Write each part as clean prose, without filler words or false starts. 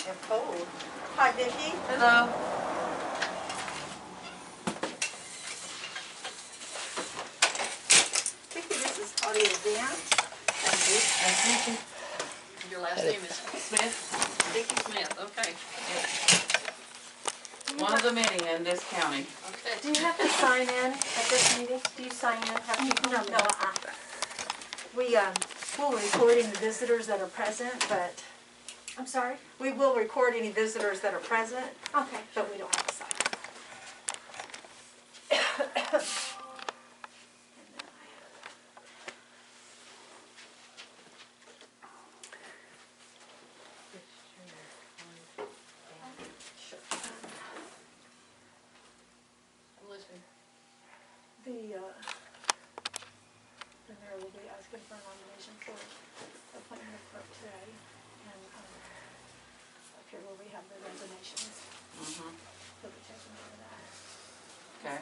and cold. Hi, Vicki. Hello. Vicki, this is Claudia Dan. Nice to meet you. Your last name is Smith. Vicki Smith, okay. One of the many in this county. Okay. Do you have to sign in at this meeting? Do you sign in? Have people No, we will record any visitors that are present, but I'm sorry? we will record any visitors that are present, Okay. but we don't have to sign. I'm listening. The mayor will be asking for a nomination for appointment of clerk today, and up here where we have the resignations, he'll be taking care of that. Okay.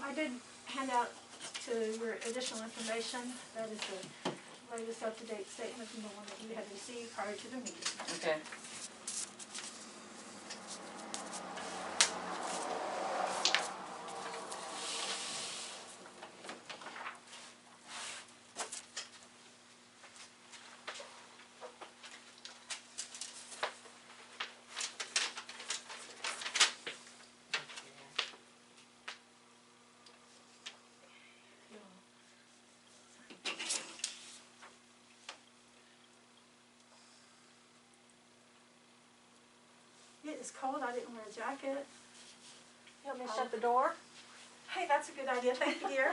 I did hand out to your additional information. That is the latest up-to-date statement from the one that you had received prior to the meeting. Okay. It is cold. I didn't wear a jacket. You want me to shut the door? Hey, that's a good idea. Thank you, dear.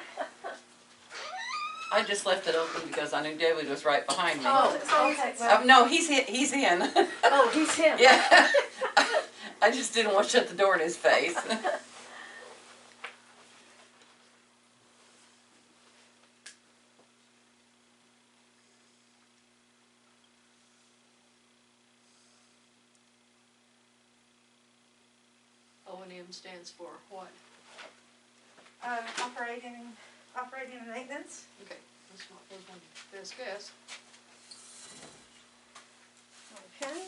I just left it open because I knew David was right behind me. Oh, It's always okay. like- No, he's in. Oh, he's him. Yeah. I just didn't want to shut the door in his face. O&M stands for what? Operating and maintenance. Okay, that's what was my best guess. Okay.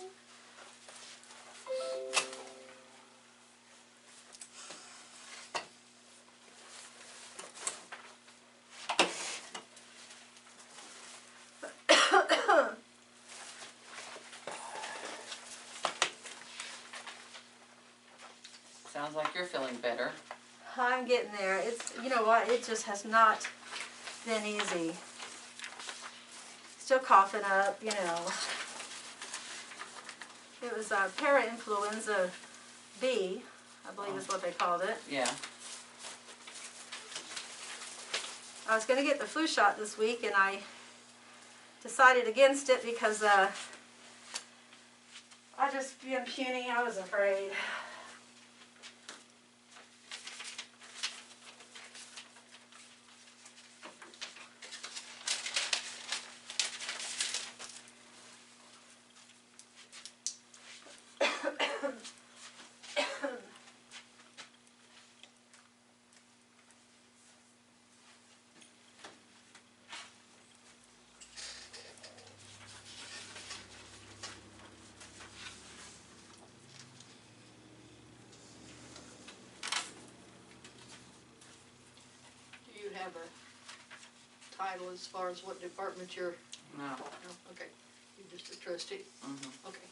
Sounds like you're feeling better. I'm getting there. It's, you know what, it just has not been easy. Still coughing up, you know. It was para-influenza B, I believe is what they called it. Yeah. I was going to get the flu shot this week, and I decided against it because I just being puny, I was afraid. Do you have a title as far as what department you're? No. No, okay. You're just a trustee? Mm-hmm. Okay.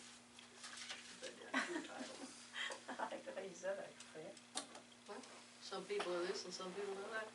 Put that down, your title. I like the way you said that. Well, some people are this and some people are that.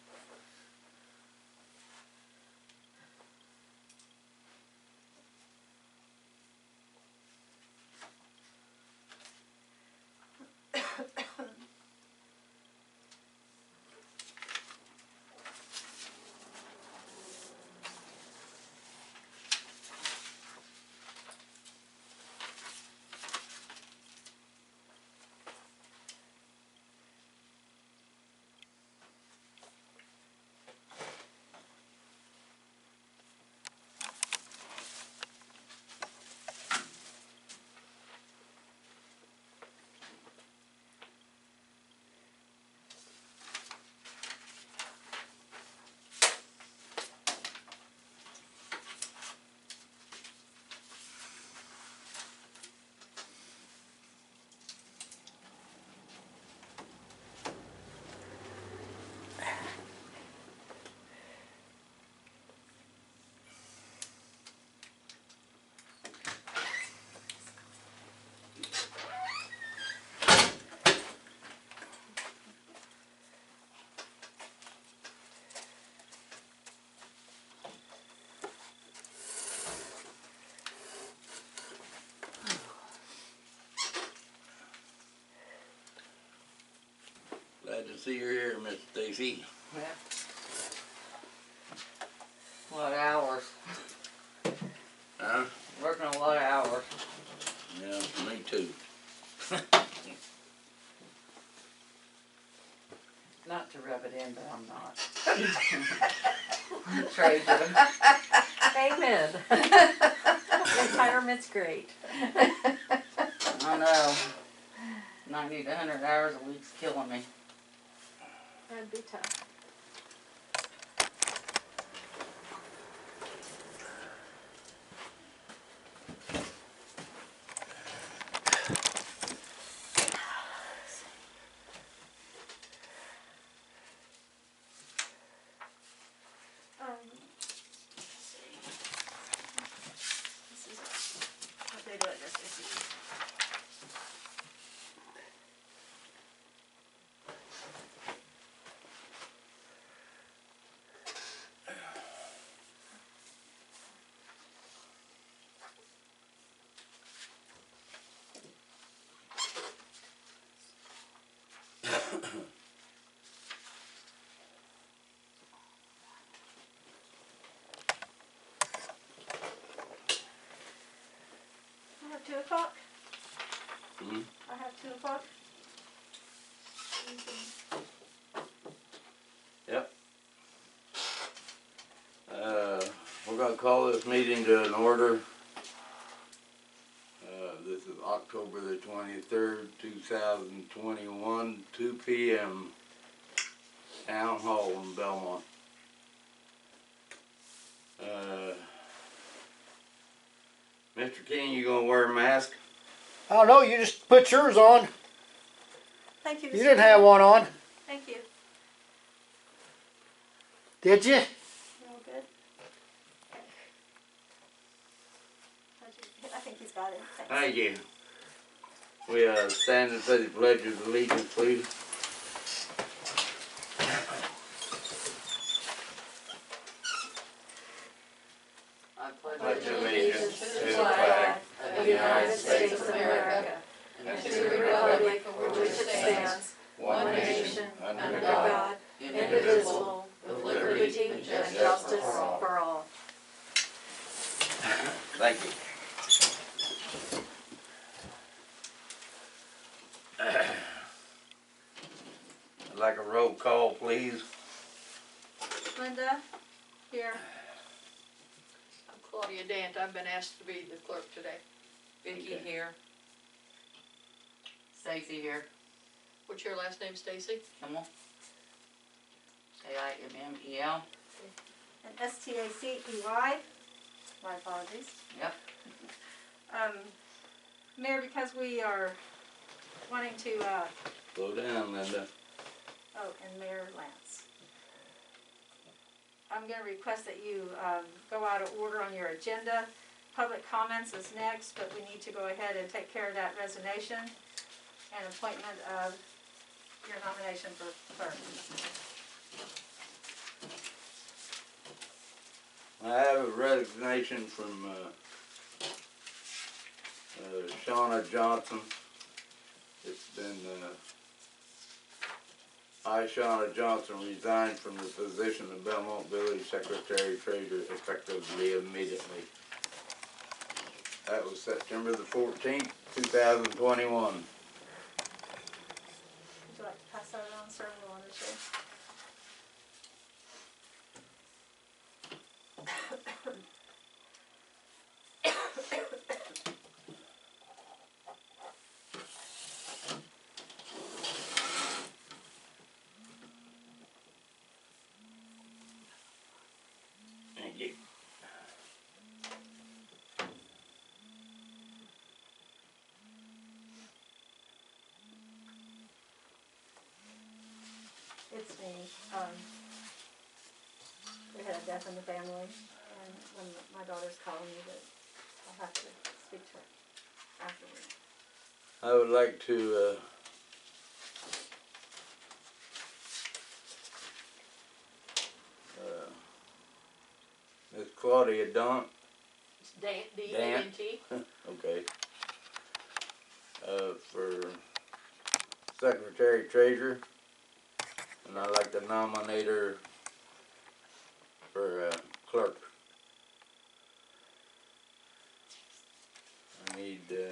see her here, Miss Stacy. Yeah. A lot of hours. Huh? Working a lot of hours. Yeah, me too. Not to rub it in, but I'm not. Treasure. Amen. Retirement's great. I know. 90 to 100 hours a week's killing me. That'd be tough. Let's see. This is updated address, I see. I have 2 o'clock. Hmm? I have 2 o'clock. Yep. We're gonna call this meeting to an order. This is October the 23rd, 2021, 2 p.m. Town Hall in Bellmont. Mr. King, you gonna wear a mask? I don't know, you just put yours on. Thank you. You didn't have one on, Thank you. did you? You all good? I think he's got it. Thanks. Thank you. We stand and say the Pledge of Allegiance, please. I Pledge allegiance to the flag of the United States of America and to the republic for which it stands, one nation, under God, indivisible, with liberty and justice for all. Thank you. I'd like a roll call, please. Linda, here. I'm Claudia Dant. I've been asked to be the clerk today. Vicky Okay. here. Stacy here. What's your last name, Stacy? Kimmel. Kimmel. And S-T-A-C-E-Y. My apologies. Yep. Mayor, because we are wanting to, Slow down, Linda. oh, and Mayor Lance. I'm going to request that you go out of order on your agenda. Public comments is next, but we need to go ahead and take care of that resignation and appointment of your nomination for clerk. I have a resignation from Shauna Johnson. It's been, I, Shauna Johnson, resigned from the position of Bellmont Village Secretary Treasurer effectively immediately. That was September the 14th, 2021. Would you like to pass that around, sir? We wanted to. Thank you. It's me. We had a death in the family, and when my daughter's calling me, that I'll have to speak to her afterwards. I would like to Miss Claudia Dant. It's Dant, Dant. D-A-N-T. Okay. For Secretary Treasurer. and I'd like to nominate her for clerk. I need, I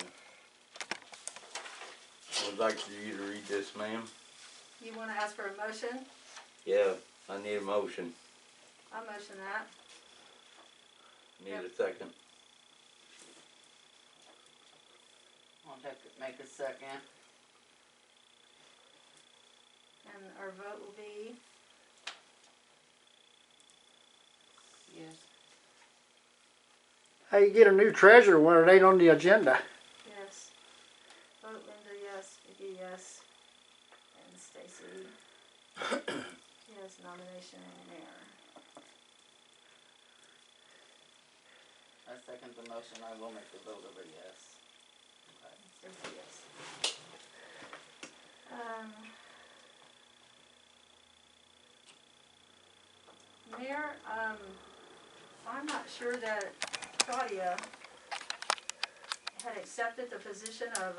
would like for you to read this, ma'am. You wanna ask for a motion? Yeah, I need a motion. I'll motion that. Need a second. I'll make a second. And our vote will be, Yes. How you get a new treasurer when it ain't on the agenda? yes. Vote Linda, yes. Vicky, yes. And Stacy. Yes, nomination and mayor. I second the motion. I will make the vote of a yes. Stacy, yes. Mayor, I'm not sure that Claudia had accepted the position of,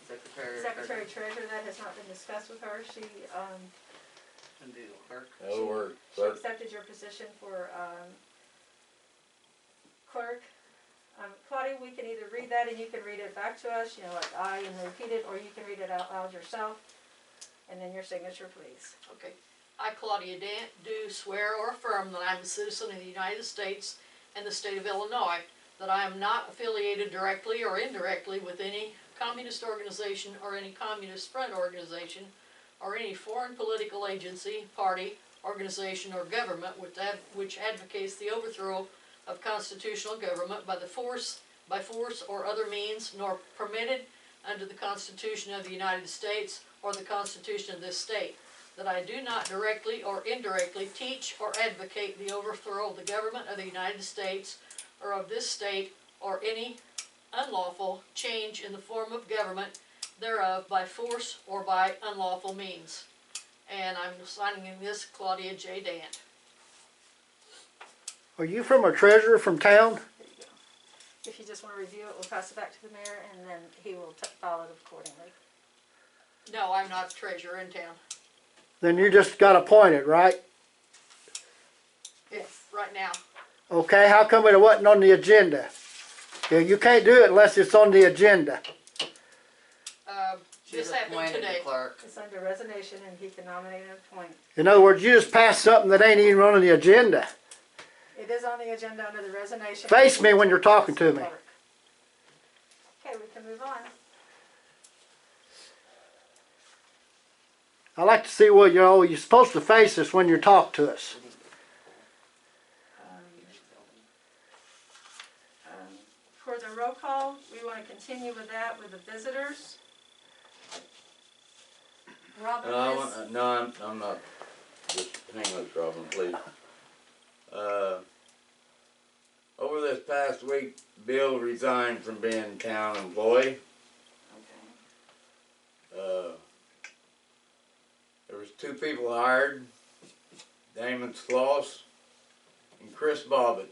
Secretary Treasurer. That has not been discussed with her. She, And do clerk. That'll work, she clerk. accepted your position for, clerk. Claudia, we can either read that and you can read it back to us, like and repeat it, or you can read it out loud yourself. And then your signature, please. Okay. I, Claudia Dant, do swear or affirm that I am a citizen of the United States and the state of Illinois, that I am not affiliated directly or indirectly with any communist organization or any communist front organization or any foreign political agency, party, organization, or government which advocates the overthrow of constitutional government by force or other means, nor permitted under the Constitution of the United States or the Constitution of this state, that I do not directly or indirectly teach or advocate the overthrow of the government of the United States or of this state or any unlawful change in the form of government thereof by force or by unlawful means. And I'm signing this, Claudia J. Dant. Are you from a treasurer from town? There you go. If you just want to review it, we'll pass it back to the mayor and then he will file it accordingly. No, I'm not the treasurer in town. Then you just got appointed, right? If, right now. Okay, how come it wasn't on the agenda? Yeah, you can't do it unless it's on the agenda. She's This happened appointed today. the clerk. It's under resignation and he can nominate and appoint. In other words, you just passed something that ain't even on the agenda. It is on the agenda under the resignation. Face me when you're talking to me. Okay, we can move on. I like to see what you're supposed to face us when you talk to us. For the roll call, we want to continue with that with the visitors. Robin is, No, I'm not. Just hang on, Robin, please. Over this past week, Bill resigned from being town employee. okay, There was 2 people hired, Damon Sloss and Chris Bobbitt,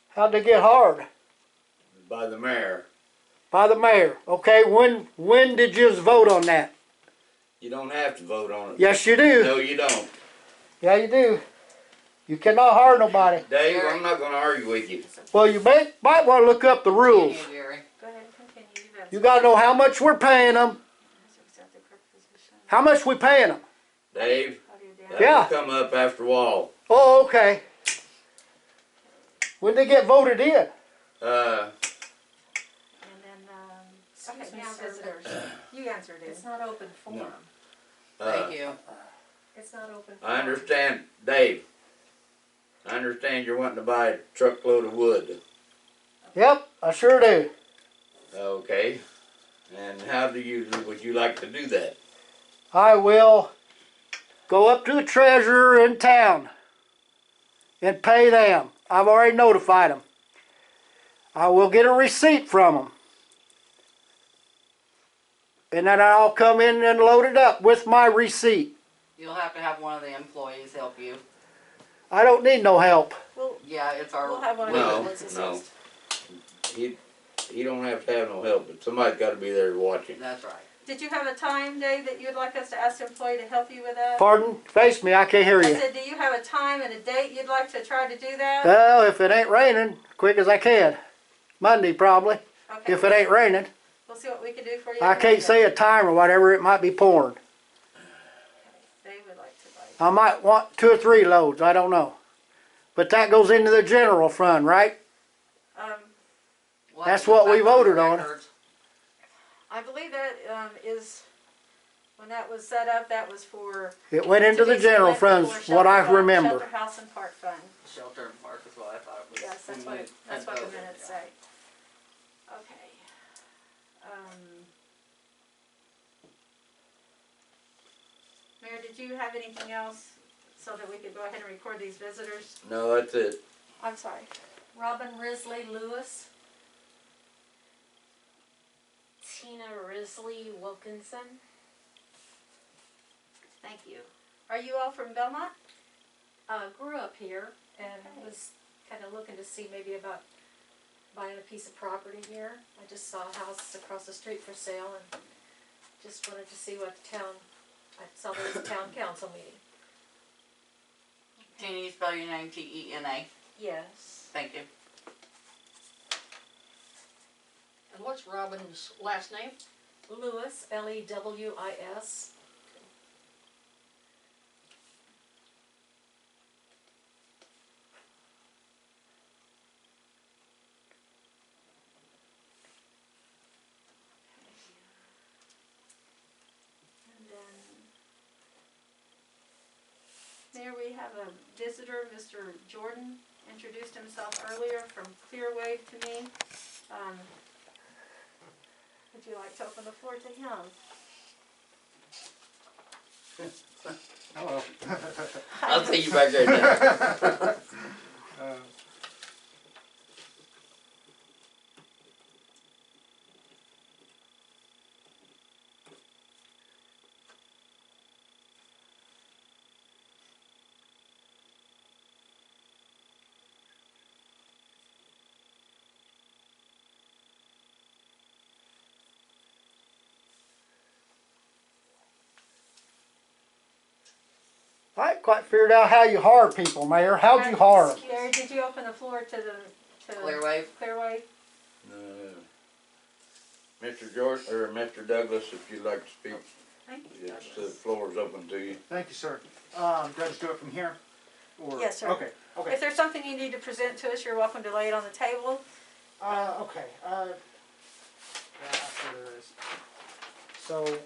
How'd they get hard? by the mayor. By the mayor. Okay, when did you vote on that? You don't have to vote on it. Yes, you do. No, you don't. Yeah, you do. You cannot hire nobody. Dave, I'm not gonna argue with you. Well, you might want to look up the rules. Continue, Jerry. go ahead and continue. You got to know how much we're paying them. How much we paying them? Dave, that Yeah. will come up after a while. Oh, okay. When they get voted in? And then, okay, Excuse me, now sir. visitors. You answered it. It's not open forum. Thank you. It's not open forum. I understand, Dave. I understand you're wanting to buy a truckload of wood. Yep, I sure do. Okay. And how would you like to do that? I will go up to the treasurer in town and pay them. I've already notified them. I will get a receipt from them. And then I'll come in and load it up with my receipt. You'll have to have one of the employees help you. I don't need no help. Yeah, it's our. We'll have one of No, those. Let's no. assist. He don't have to have no help, but somebody's got to be there to watch him. That's right. Did you have a time, Dave, that you'd like us to ask the employee to help you with that? Pardon? Face me, I can't hear I you. said, do you have a time and a date you'd like to try to do that? Well, if it ain't raining, quick as I can. Monday probably, Okay, if it ain't raining. we'll see what we can do for you. I on can't Monday. say a time or whatever, it might be pouring. They would like to buy. I might want 2 or 3 loads, I don't know. But that goes into the general fund, right? We'll have That's to look what we back on the voted on. records. I believe that is, when that was set up, that was for. It went into to the be general split funds, for what I shelter fund, remember. Shelter house and park fund. Shelter and park is what I thought it was. Yes, that's when what, we that's had what the voted, minutes yeah. say. Okay. Mayor, did you have anything else so that we could go ahead and record these visitors? No, that's it. I'm sorry. Robin Risley Lewis. Tina Risley Wilkinson. Thank you. Are you all from Bellmont? Grew up here and Okay. was kind of looking to see maybe about buying a piece of property here. I just saw a house across the street for sale and just wanted to see what the town, I saw there was a town council meeting. Can you spell your name T-E-N-A? Yes. Thank you. And what's Robin's last name? Lewis, Lewis. And then, Mayor, we have a visitor, Mr. Jordan, introduced himself earlier from Clearwave to me. Would you like to open the floor to him? Hello. I'll take you back there now. I ain't quite figured out how you hire people, Mayor. How'd you hire them? Gary, did you open the floor to the, Clearwave. Clearwave? Mr. George, or Mr. Douglas, if you'd like to speak, Thank you. it's, the floor is open to you. Thank you, sir. Do I just do it from here? Or, Yes, sir. Okay, okay. If there's something you need to present to us, you're welcome to lay it on the table. Okay, yeah, I'm sure there is. So,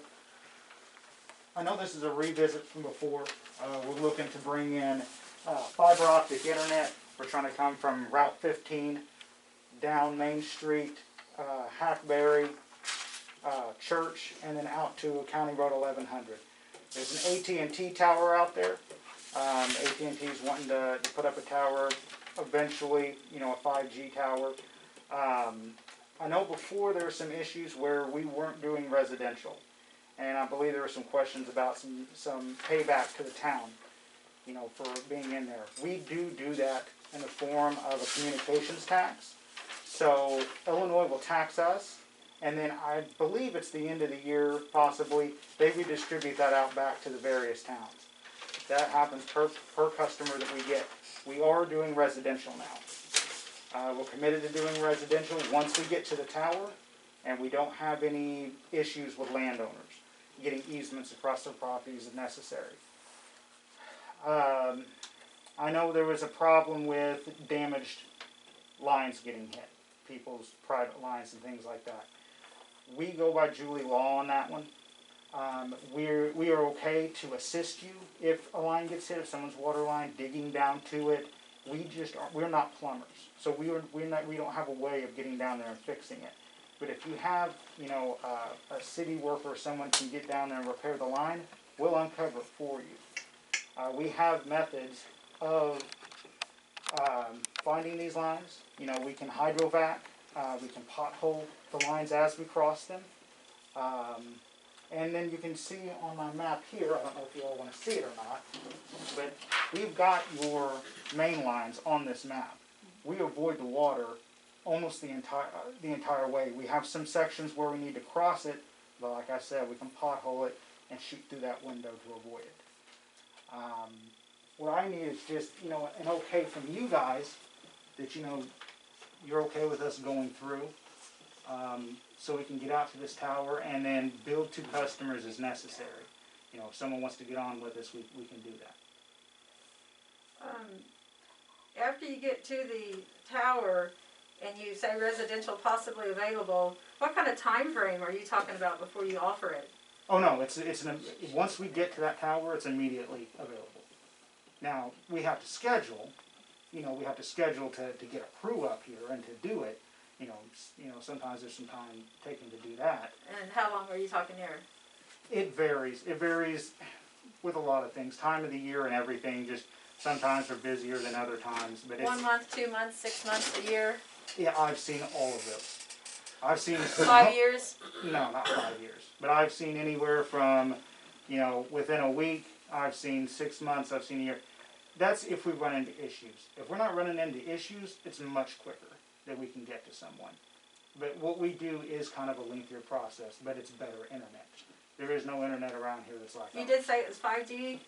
I know this is a revisit from before. We're looking to bring in fiber optic internet. We're trying to come from Route 15 down Main Street, Hackberry, Church, and then out to County Road 1100. There's an AT&T tower out there. AT&T is wanting to put up a tower eventually, you know, a 5G tower. I know before there were some issues where we weren't doing residential, and I believe there were some questions about some payback to the town, you know, for being in there. We do that in the form of a communications tax. So Illinois will tax us, and then I believe it's the end of the year, possibly, they redistribute that out back to the various towns. That happens per customer that we get. We are doing residential now. We're committed to doing residential once we get to the tower, and we don't have any issues with landowners getting easements across their properties if necessary. I know there was a problem with damaged lines getting hit, people's private lines and things like that. We go by Julie law on that one. We are okay to assist you if a line gets hit, if someone's water line, digging down to it. We're not plumbers, so we don't have a way of getting down there and fixing it. But if you have, you know, a city worker or someone can get down there and repair the line, we'll uncover it for you. We have methods of finding these lines. You know, we can hydrovac, we can pothole the lines as we cross them. And then you can see on my map here, I don't know if you all want to see it or not, but we've got your main lines on this map. We avoid the water almost the entire way. We have some sections where we need to cross it But like I said, we can pothole it and shoot through that window to avoid it. What I need is just, you know, an okay from you guys that, you know, you're okay with us going through, so we can get out to this tower and then build to customers as necessary. You know, if someone wants to get on with us, we can do that. After you get to the tower and you say residential possibly available, what kind of time frame are you talking about before you offer it? Oh no, once we get to that tower, it's immediately available. Now, we have to schedule, you know, to get a crew up here and to do it. You know, sometimes there's some time taken to do that. And how long are you talking there? It varies. It varies with a lot of things, time of the year and everything. Just sometimes we're busier than other times. But 1 month, 2 months, 6 months, a year? Yeah, I've seen all of those. I've seen 5 years? No, not 5 years. But I've seen anywhere from, you know, within a week. I've seen 6 months. I've seen a year. That's if we run into issues. If we're not running into issues, it's much quicker that we can get to someone. But what we do is kind of a lengthier process, but it's better internet. There is no internet around here that's like You ours. did say it was 5G?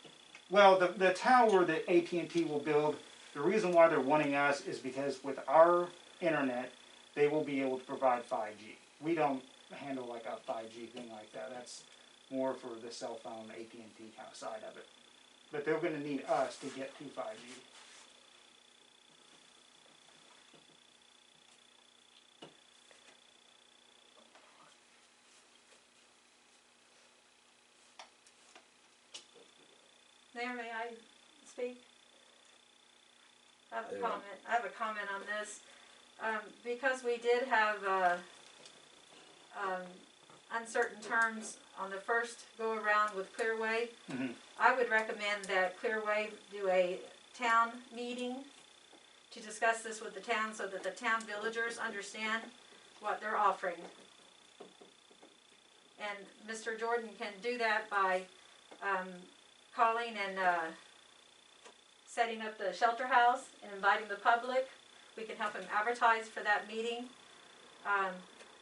Well, the tower that AT&T will build, the reason why they're wanting us is because with our internet, they will be able to provide 5G. We don't handle like a 5G thing like that. That's more for the cell phone AT&T kind of side of it. But they're going to need us to get to 5G. Mayor, may I speak? I have a Yeah. comment. I have a comment on this. Because we did have uncertain terms on the first go around with Clearway, I would recommend that Clearway do a town meeting to discuss this with the town so that the town villagers understand what they're offering. And Mr. Jordan can do that by calling and setting up the shelter house and inviting the public. We can help him advertise for that meeting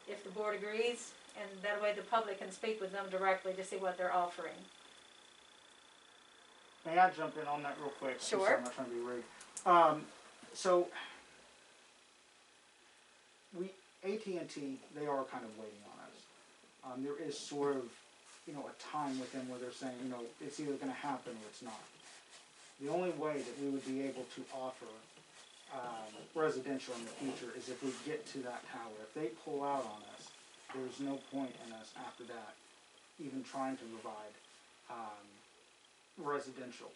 if the board agrees, and that way the public can speak with them directly to see what they're offering. May I jump in on that real quick? Sure. I'm sorry, I'm not trying to be rude. So, AT&T, they are kind of waiting on us. There is sort of, you know, a time with them where they're saying, you know, it's either going to happen or it's not. The only way that we would be able to offer residential in the future is if we get to that tower. If they pull out on us, there's no point in us after that even trying to provide residential.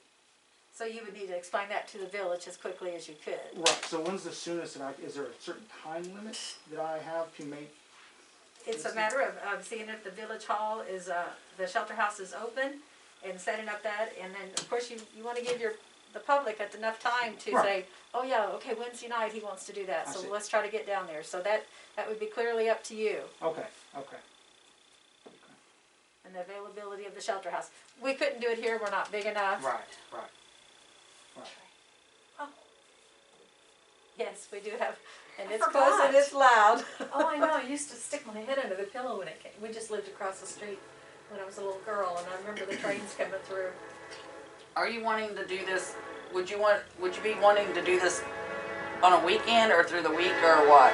So you would need to explain that to the village as quickly as you could. Right, so when's the soonest that is there a certain time limit that I have to make? It's a matter of seeing if the village hall is, the shelter house is open and setting up that, and then of course you want to give the public enough time to Right. say, oh yeah, okay, Wednesday night he wants to do that, I so see. let's try to get down there. So that would be clearly up to you, Okay. and the availability of the shelter house. We couldn't do it here, we're not big enough. Right. Yes, we do have, and I it's close and forgot. it's loud. Oh, I know, I used to stick my head under the pillow when it came. We just lived across the street when I was a little girl, and I remember the trains coming through. Are you wanting to do this, would you be wanting to do this on a weekend or through the week or what?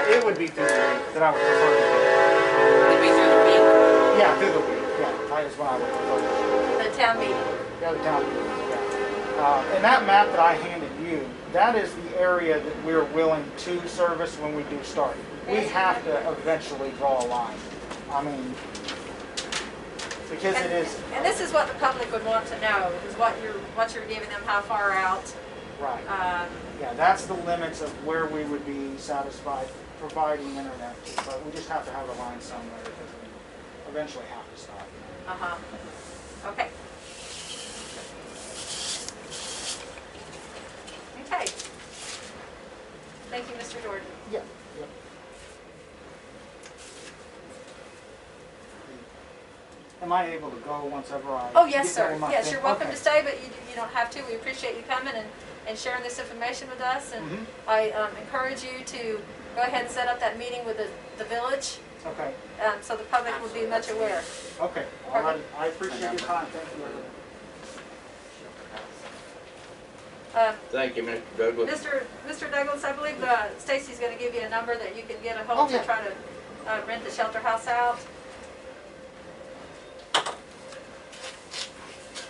It would be through the week that I would prefer to It'd be through the week? do. Yeah, through the week. Yeah, that is what I would prefer to do. The town meeting. Yeah, the town meeting, yeah. And that map that I handed you, that is the area that we're willing to service when we do start. We have to eventually draw a line. I mean, because it is, And this is what the public would want to know, is what you're giving them, how far out. right. Yeah, That's the limits of where we would be satisfied providing internet. But we just have to have a line somewhere because we eventually have to stop. Okay. Okay. Thank you, Mr. Jordan. Yeah. Am I able to go once ever I? Oh, yes, get done sir. with my Yes, thing? you're welcome Okay. to stay, but you don't have to. We appreciate you coming and sharing this information with us. And Mhm. I encourage you to go ahead and set up that meeting with the village Okay, so the public will be much aware. okay. All right, I appreciate your time, thank you. Thank you, Mr. Douglas. Mr. Douglas, I believe Stacy's gonna give you a number that you can get a Oh, hold to yeah. try to rent the shelter house out.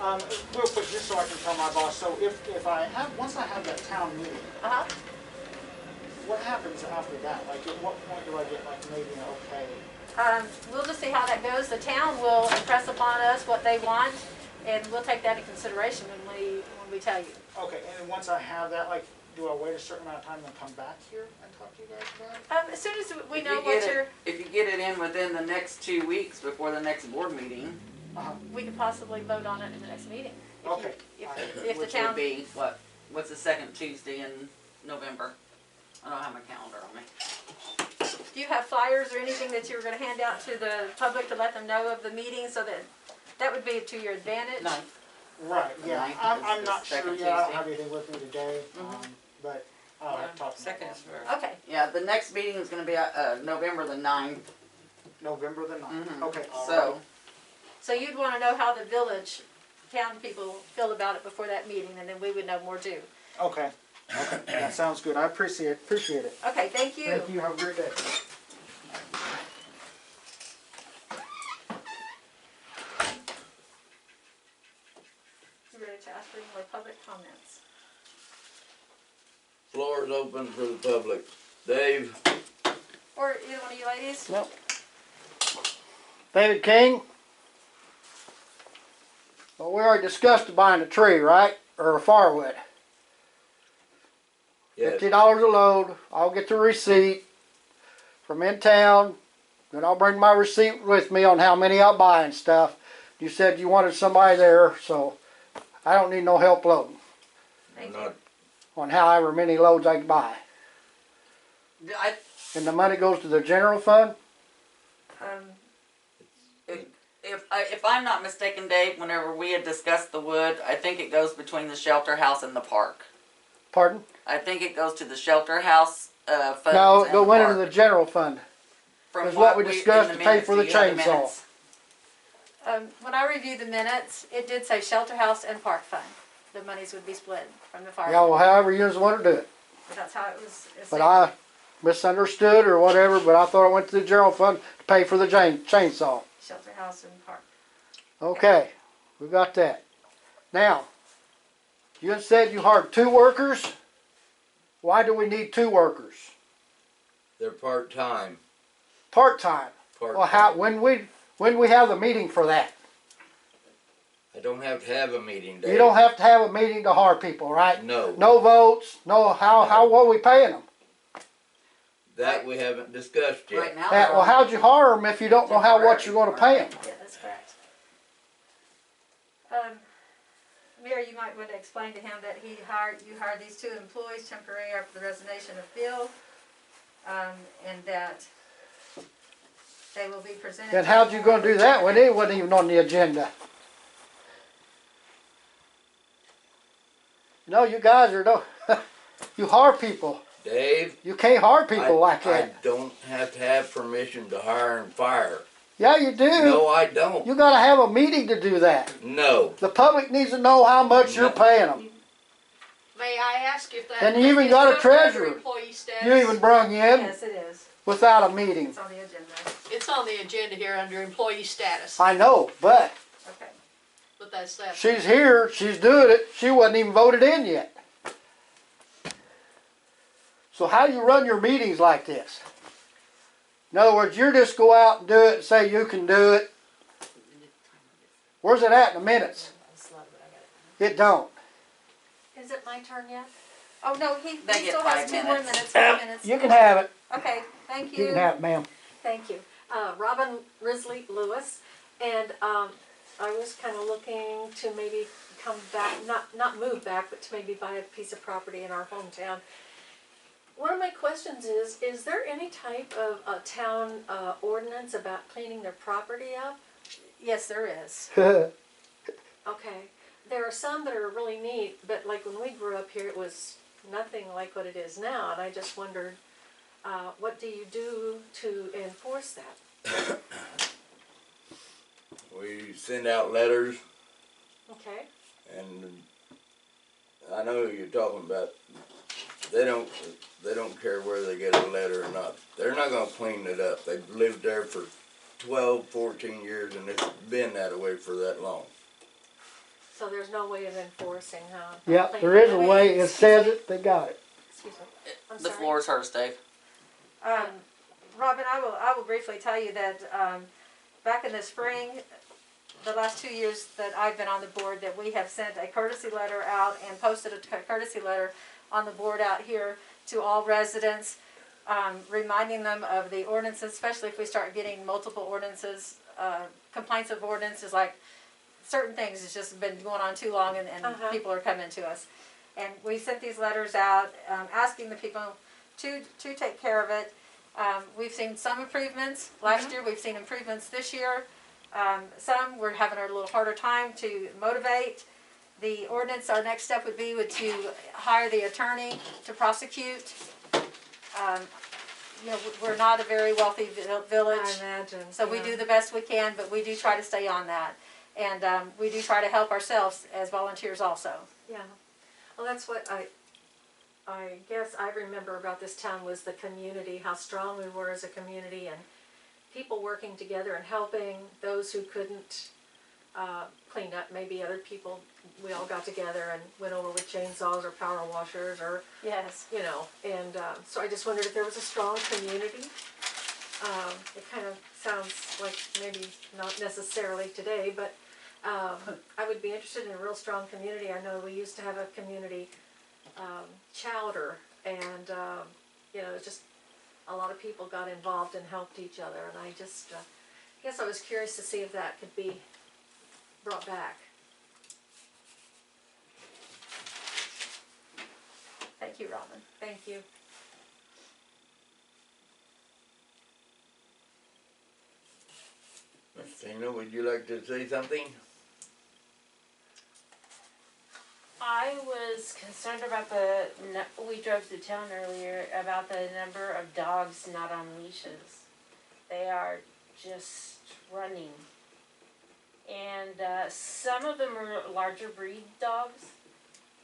Real quick, just so I can tell my boss, so if I have, once I have that town meeting, Uh-huh. what happens after that? Like, at what point do I get like maybe an okay? We'll just see how that goes. The town will impress upon us what they want, and we'll take that into consideration when we tell you. Okay, and then once I have that, like, do I wait a certain amount of time and come back here and talk to you guys about it? As soon as we If know you what get you're, it- If you get it in within the next 2 weeks before the next board meeting, we could possibly vote on it in the next meeting. Okay. If the which town, would be, what's the second Tuesday in November? I don't have my calendar on me. do you have flyers or anything that you were gonna hand out to the public to let them know of the meeting, so that would be to your advantage? No, Right, yeah, Ninth I'm is not the sure second yet, I don't Tuesday. have anything with me today, but I'll have to talk to my second boss. is first. Okay, Yeah, the next meeting is gonna be, November the 9th, November the 9th, Mhm. okay, all right. so you'd wanna know how the village, town people feel about it before that meeting, and then we would know more too. Okay, that sounds good, I appreciate it. Okay, thank you. Thank you, have a great day. You ready to ask for any more public comments? Floor is open for the public. Dave? Or either one of you ladies? No. David King. Well, we already discussed buying a tree, right? Or a firewood. Yes. $50 a load. I'll get the receipt from in town. Then I'll bring my receipt with me on how many I'll buy and stuff. You said you wanted somebody there, so I don't need no help loading Thank Not, on however many loads I can buy. I, And the money goes to the general fund? if I'm not mistaken, Dave, whenever we had discussed the wood, I think it goes between the shelter house and the park. Pardon? I think it goes to the shelter house, funds No, and go the went into park. the general fund. From That's what we in discussed the to pay minutes, for the do you have chainsaw. minutes? When I reviewed the minutes, it did say shelter house and park fund. The monies would be split from the fire. Yeah, well, however you want to do it. That's how it was. But I misunderstood or whatever, but I thought it went to the general fund to pay for the chainsaw. Shelter house and park. Okay, we got that. Now, you had said you hired 2 workers. Why do we need 2 workers? they're part-time. Part-time. Well, how, when we have the meeting for that? I don't have to have a meeting, Dave. You don't have to have a meeting to hire people, right? No, No votes, no, what are we paying them? that we haven't discussed Right yet. now, Well, how'd you hire them if you don't know what you're gonna pay them? Yeah, that's correct. Mayor, you might want to explain to him that you hired these 2 employees temporary after the resignation of Bill, and that they will be presented. Then how'd you gonna do that when it wasn't even on the agenda? No, you guys are no, you hire people. Dave, You can't hire people like I that. don't have to have permission to hire and fire. Yeah, you do. No, I don't. You gotta have a meeting to do that. No. The public needs to know how much you're paying them. May I ask if that? And you even is got a covered under treasurer. Employee status? You even brung in Yes, it is. without a meeting. It's on the agenda. It's on the agenda here under employee status, I know, but Okay. but that's that. she's here, she's doing it, she wasn't even voted in yet. So how do you run your meetings like this? In other words, you just go out and do it and say you can do it. Where's it at in the minutes? It don't. Is it my turn yet? Oh, no, he They get still has 5 2 more minutes. minutes, 5 minutes. You can have it. Okay, thank You you. can have it, ma'am. Thank you. Robin Risley Lewis, and I was kind of looking to maybe come back, not move back, but to maybe buy a piece of property in our hometown. One of my questions is there any type of a town ordinance about cleaning their property up? Yes, there is. Okay. There are some that are really neat, but like when we grew up here, it was nothing like what it is now, and I just wondered, what do you do to enforce that? We send out letters, Okay, and I know who you're talking about. They don't care where they get a letter or not. They're not gonna clean it up. They've lived there for 12, 14 years, and it's been that way for that long. so there's no way of enforcing how? Yeah, there is a way, it says it, they got it. Excuse me, I'm The sorry. floor is hers, Dave. Robin, I will briefly tell you that back in the spring, the last 2 years that I've been on the board, that we have sent a courtesy letter out and posted a courtesy letter on the board out here to all residents, reminding them of the ordinances, especially if we start getting multiple ordinances, complaints of ordinances, like certain things has just been going on too long and people are coming to us. And we sent these letters out asking the people to take care of it. We've seen some improvements last year. We've seen improvements this year. Some we're having a little harder time to motivate. The ordinance, our next step would be to hire the attorney to prosecute. You know, we're not a very wealthy village. I imagine. So we do the best we can, but we do try to stay on that. And we do try to help ourselves as volunteers also. Yeah, well, that's what I guess I remember about this town was the community, how strong we were as a community, and people working together and helping those who couldn't clean up. Maybe other people, we all got together and went over with chainsaws or power washers or, Yes. you know, and so I just wondered if there was a strong community. It kind of sounds like maybe not necessarily today, but I would be interested in a real strong community. I know we used to have a community chowder, and you know, just a lot of people got involved and helped each other, and I just guess I was curious to see if that could be brought back. Thank you, Robin. Thank you. Miss Tina, would you like to say something? I was concerned about we drove through town earlier, about the number of dogs not on leashes. They are just running. And some of them are larger breed dogs.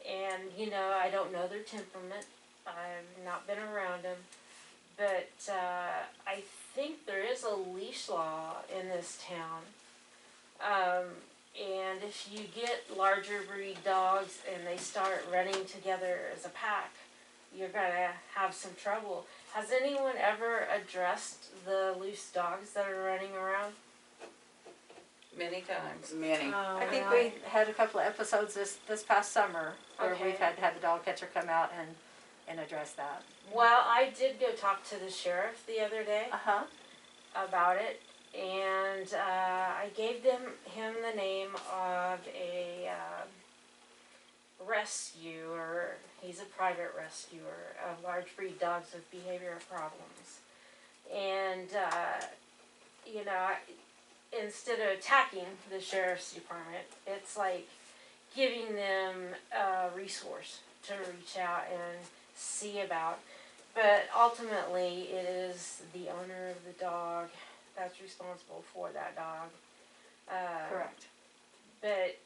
And, you know, I don't know their temperament. I've not been around them. But I think there is a leash law in this town. And if you get larger breed dogs and they start running together as a pack, you're gonna have some trouble. Has anyone ever addressed the loose dogs that are running around? Many times. Many. I think we had a couple of episodes this past summer where Okay. we've had the dog catcher come out and address that. Well, I did go talk to the sheriff the other day Uh-huh. about it, and I gave him the name of a rescuer. He's a private rescuer of large breed dogs with behavioral problems. And, you know, instead of attacking the sheriff's department, it's like giving them a resource to reach out and see about. But ultimately, it is the owner of the dog that's responsible for that dog. Correct. But,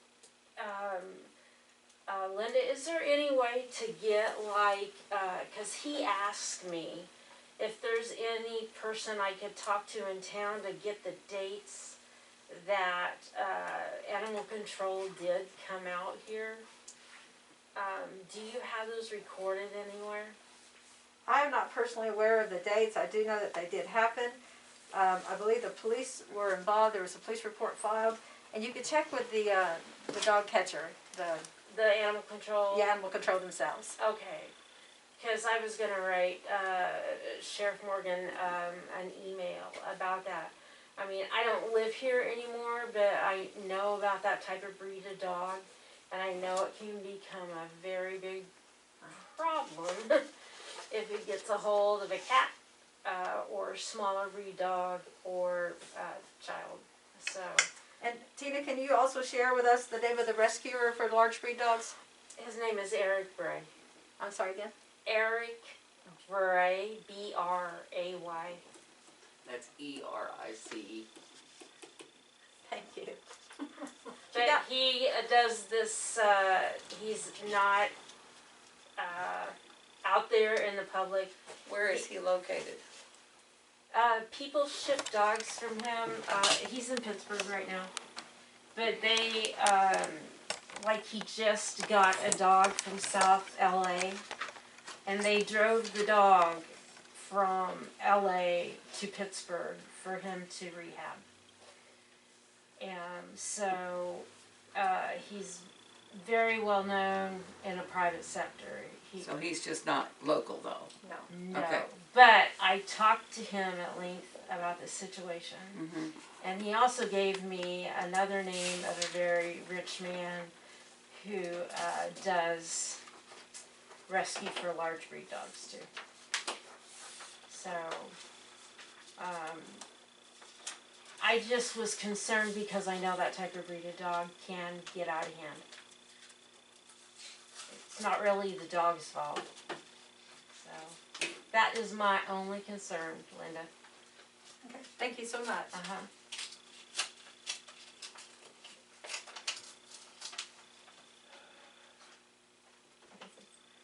Linda, is there any way to get like, cause he asked me if there's any person I could talk to in town to get the dates that, animal control did come out here. Do you have those recorded anywhere? I am not personally aware of the dates. I do know that they did happen. I believe the police were involved. There was a police report filed, and you could check with the dog catcher, The animal control? the animal control themselves. Okay, because I was gonna write Sheriff Morgan an email about that. I mean, I don't live here anymore, but I know about that type of breed of dog, and I know it can become a very big problem if it gets a hold of a cat or smaller breed dog or child. So. And Tina, can you also share with us the name of the rescuer for large breed dogs? His name is Eric Bray. I'm sorry again? Eric Bray, B-R-A-Y. That's E-R-I-C-E. Thank you. But Yeah. he does this, he's not out there in the public. Where is he located? People ship dogs from him. He's in Pittsburgh right now. But they, like he just got a dog from South LA. And they drove the dog from LA to Pittsburgh for him to rehab. And so he's very well known in a private sector. So he's just not local though? No. Okay. But I talked to him at length about the situation. Mm-hmm. And he also gave me another name of a very rich man who does rescue for large breed dogs too. So, I just was concerned because I know that type of breed of dog can get out of hand. It's not really the dog's fault. So, that is my only concern, Linda. Okay, thank you so much. Uh-huh.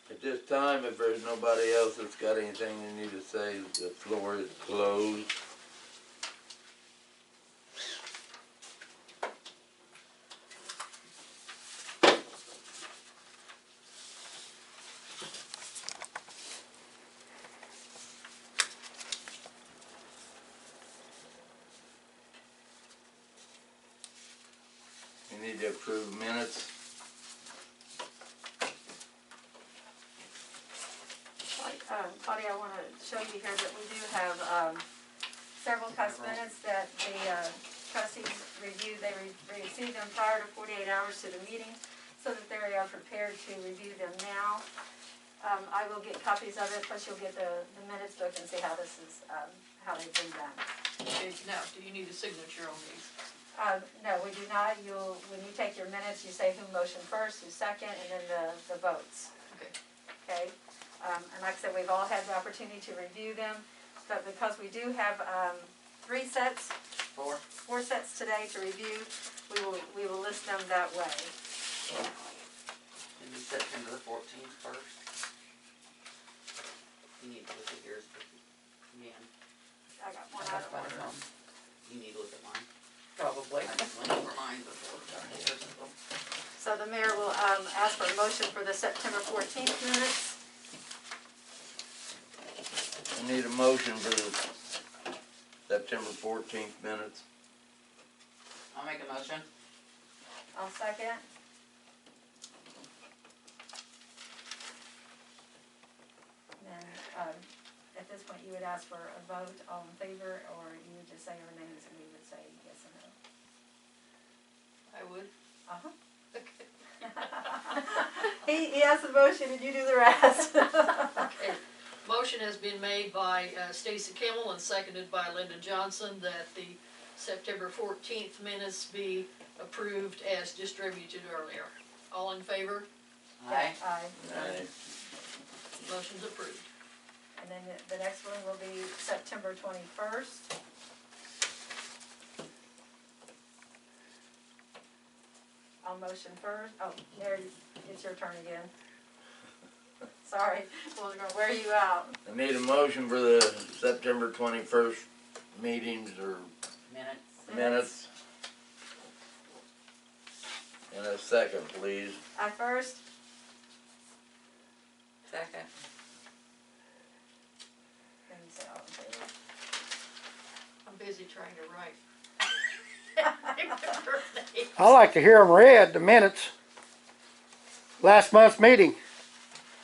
At this time, if there's nobody else that's got anything they need to say, the floor is closed. You need to approve minutes. Claudia, I want to show you here that we do have several cast minutes that the trustees reviewed. They received them prior to 48 hours to the meeting so that they are prepared to review them now. I will get copies of it, plus you'll get the minutes book and see how this is, how they've been done. Okay, now, do you need a signature on these? No, we do not. When you take your minutes, you say who motioned first, who second, and then the votes. Okay. Okay? And like I said, we've all had the opportunity to review them, but because we do have 4 sets today to review, we will list them that way. And you September the 14th first? You need to look at yours again. I got one I out have of one order. of them. You need to look at mine. Probably. I just went over mine before we got yours. So the mayor will ask for a motion for the September 14th minutes. I need a motion for the September 14th minutes. I'll make a motion. I'll second. Then, at this point, you would ask for a vote, all in favor, or you would just say our names and we would say yes or no. I would. Uh-huh. Okay. He has the motion and you do the rest. Okay. Motion has been made by Stacy Kimmel and seconded by Linda Johnson that the September 14th minutes be approved as distributed earlier. All in favor? Aye. Aye. Aye. Motion's approved. And then the next one will be September 21st. I'll motion first. Oh, Mary, it's your turn again. Sorry, we're gonna wear you out. I need a motion for the September 21st meetings or minutes. And a second, please. I first. Second. And you say all in favor. I'm busy trying to write. Birthday. I like to hear them read, the minutes. Last month's meeting.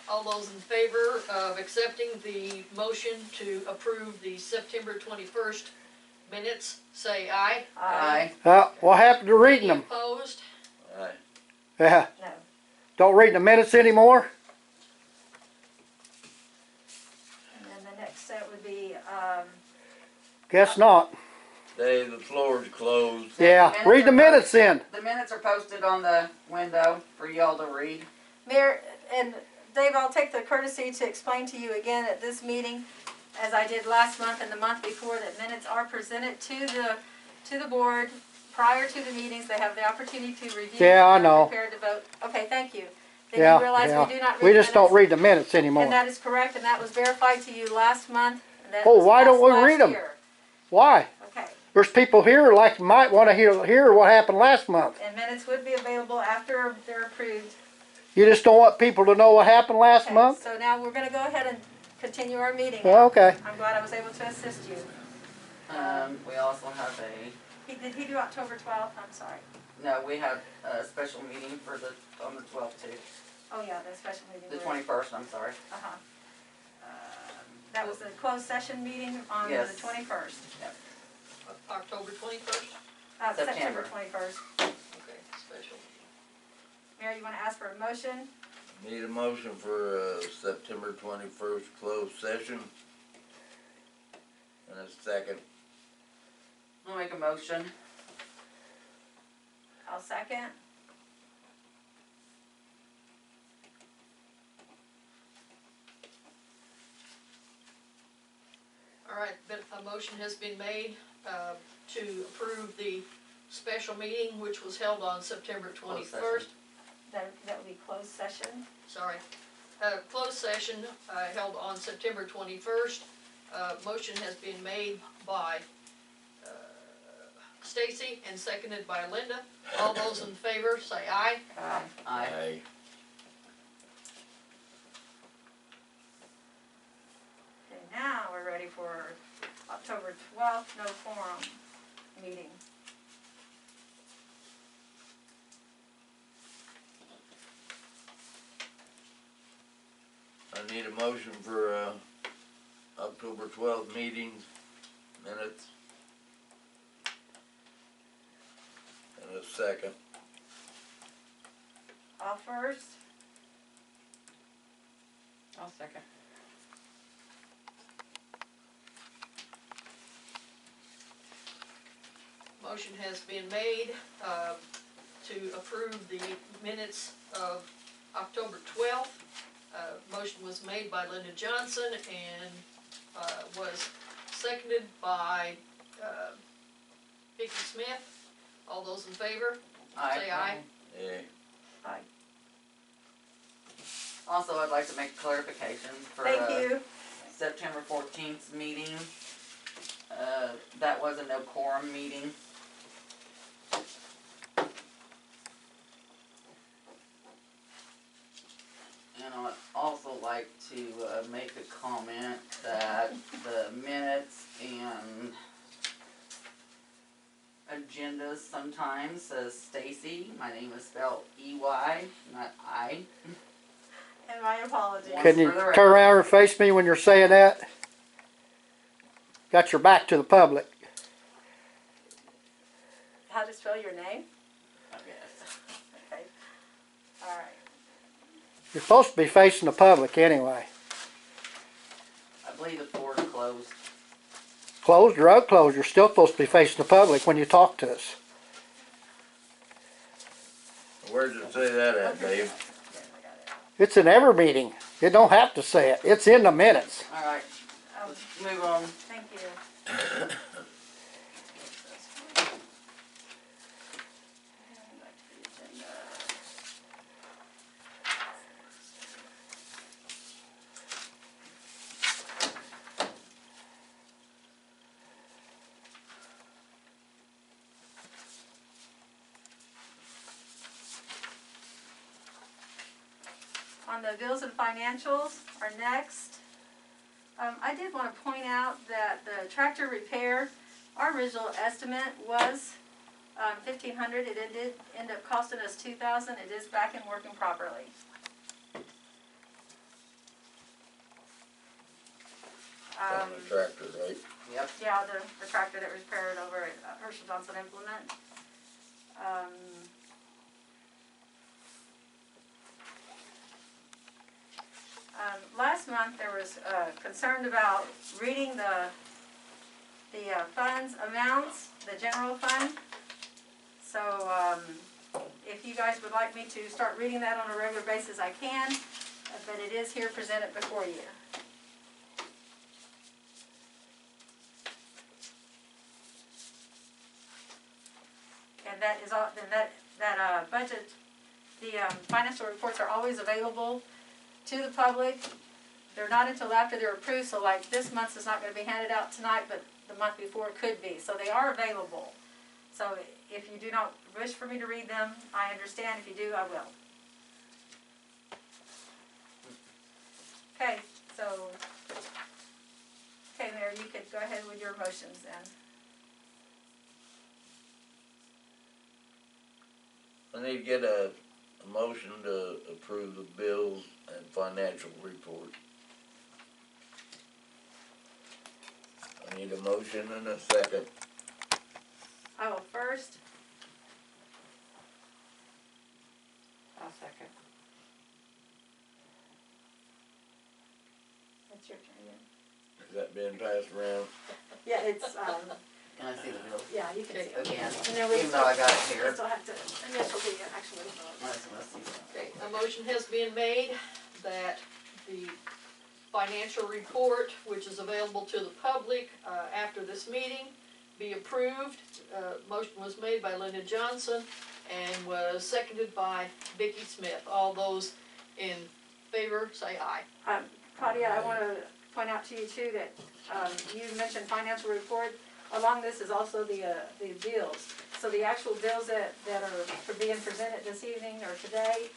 All those in favor of accepting the motion to approve the September 21st minutes, say aye. Aye. What happened to reading Any them? opposed? Aye. Yeah, No. don't read the minutes anymore? And then the next set would be, Guess not. Dave, the floor is closed. Yeah, read the minutes then. The minutes are posted on the window for y'all to read. Mayor, and Dave, I'll take the courtesy to explain to you again at this meeting, as I did last month and the month before, that minutes are presented to the board prior to the meetings. They have the opportunity to review. Yeah, I and know. Prepare to vote. Okay, thank you. Then Yeah, you realize yeah. we do not read We the just don't minutes. read the minutes anymore. And that is correct, and that was verified to you last month. And that Oh, was why don't passed we last read 'em? year. Why? Okay, There's people here like might want to hear what happened last month. and minutes would be available after they're approved. You just don't want people to know what happened last Okay, month? so now we're gonna go ahead and continue our meeting now. Well, okay. I'm glad I was able to assist you. We also have Did he do October 12th? I'm sorry. no, we have a special meeting on the 12th too. Oh, yeah, the special meeting. The where- 21st, I'm sorry. Uh-huh. That was the closed session meeting on the Yes. 21st. October 21st? September September. 21st. Okay, special. Mayor, you wanna ask for a motion? Need a motion for September 21st closed session. And a second. I'll make a motion. I'll second. All right, a motion has been made to approve the special meeting, which was held on September Closed 21st. That would be closed session. Sorry. Closed session held on September 21st. Motion has been made by Stacy and seconded by Linda. All those in favor say aye. Aye. Okay, now we're ready for October 12th, no quorum meeting. I need a motion for October 12th meeting minutes. And a second. I'll first. I'll second. Motion has been made to approve the minutes of October 12th. Motion was made by Linda Johnson and was seconded by Vicky Smith. All those in favor, say aye. Yeah. Also, I'd like to make a clarification for Thank you. September 14th meeting. That was a no quorum meeting. And I'd also like to make a comment that the minutes and agendas sometimes says Stacy. My name is spelled E-Y, not I. And my apologies. Can you For the record. turn around and face me when you're saying that? Got your back to the public. How to spell your name? Yes. Okay. All right. You're supposed to be facing the public anyway. I believe the floor is closed. Closed or unclosed, you're still supposed to be facing the public when you talk to us. Where does it say that at, Dave? Yeah, I got it. It's in every meeting. You don't have to say it. It's in the minutes. All right, let's move on. Thank you. On the bills and financials are next. I did want to point out that the tractor repair, our original estimate was $1,500. It did end up costing us $2,000. It is back and working properly. On the tractor, right? Yep. Yeah, the tractor that was repaired over at Herschel Johnson Implement. Last month there was concern about reading the funds amounts, the general fund. So if you guys would like me to start reading that on a regular basis, I can. but it is here presented before you. And that is all, then that budget, the financial reports are always available to the public. They're not until after they're approved, so like this month's is not gonna be handed out tonight, but the month before could be, so they are available. So if you do not wish for me to read them, I understand. If you do, I will. Okay, so, okay, Mayor, you could go ahead with your motions then. I need to get a motion to approve the bills and financial report. I need a motion and a second. I will first. I'll second. That's your turn again. Has that been passed around? Yeah, it's, Can I see the bills yeah, you can see it. again? And then we Even though I got it we here. still have to initial the actual. Let's see. Okay, a motion has been made that the financial report, which is available to the public after this meeting, be approved. Motion was made by Linda Johnson and was seconded by Vicki Smith. All those in favor, say aye. Claudia, I want to point out to you too that you mentioned financial report. Along this is also the bills. So the actual bills that are being presented this evening or today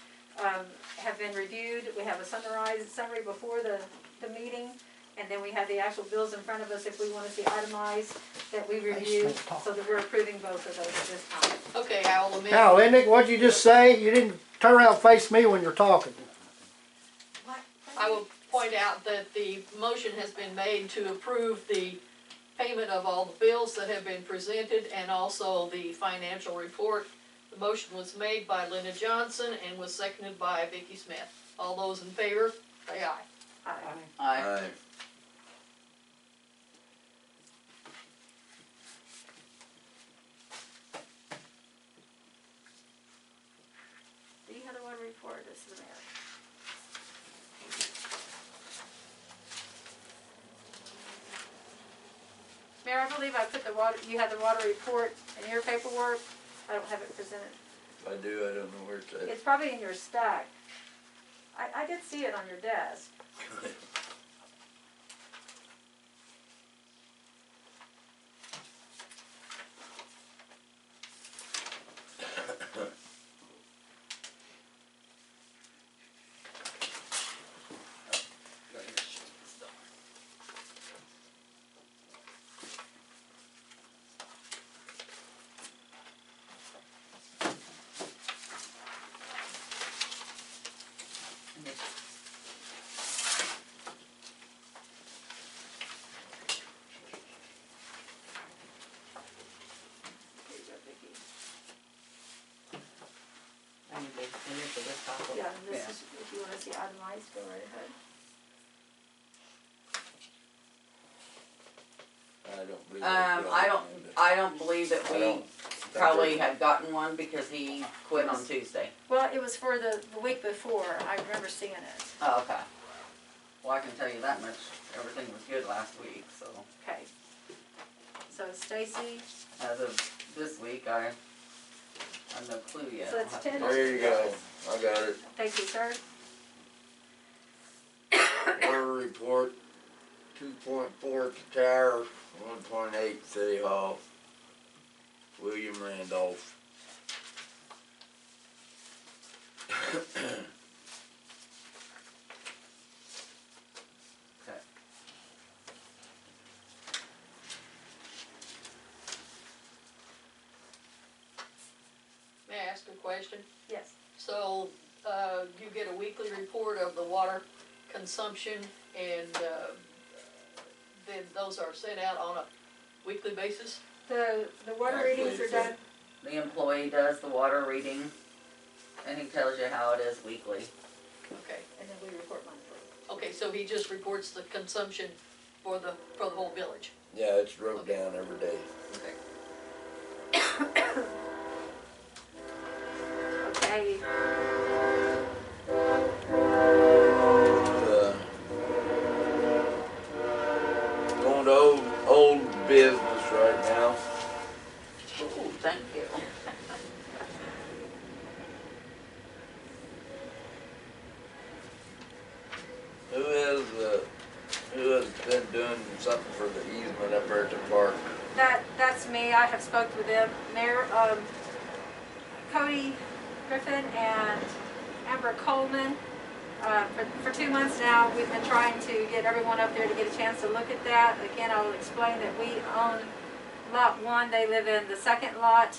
have been reviewed. We have a summary before the meeting, and then we have the actual bills in front of us if we want to see itemized that we review, so that we're approving both of those at this time. Okay, I will amend. Now, Linda, what'd you just say? You didn't turn around and face me when you're talking. What? I will point out that the motion has been made to approve the payment of all the bills that have been presented and also the financial report. The motion was made by Linda Johnson and was seconded by Vicki Smith. All those in favor, say aye. Aye. Do you have the water report? This is the mayor. Mayor, I believe I put the water, you had the water report in your paperwork. I don't have it presented. If I do, I don't know where it's at. It's probably in your stack. I did see it on your desk. Here you go, Vicki. I need to initial this copy. Yeah, and this is, if you want to see itemized, go right ahead. I don't believe that we probably had gotten one because he quit on Tuesday. Well, it was for the week before. I remember seeing it. Oh, okay. Well, I can tell you that much. Everything was good last week, so Okay. So Stacy, as of this week, I have no clue yet. So it's I'll have to 10. look. There you go, I got it. thank you, sir. Water report, 2.4 at the tower, 1.8 City Hall. William Randolph. Okay. May I ask a question? Yes. So, you get a weekly report of the water consumption and, then those are sent out on a weekly basis? The water readings are done. The employee does the water reading, and he tells you how it is weekly. Okay, And then we report monthly. okay, so he just reports the consumption for the whole village? Yeah, it's wrote down every day. Okay. Okay. something for the easement up there at the park. That's me, I have spoke with them. Mayor, Cody Griffin and Amber Coleman, for 2 months now, we've been trying to get everyone up there to get a chance to look at that. Again, I'll explain that we own lot 1, they live in the second lot,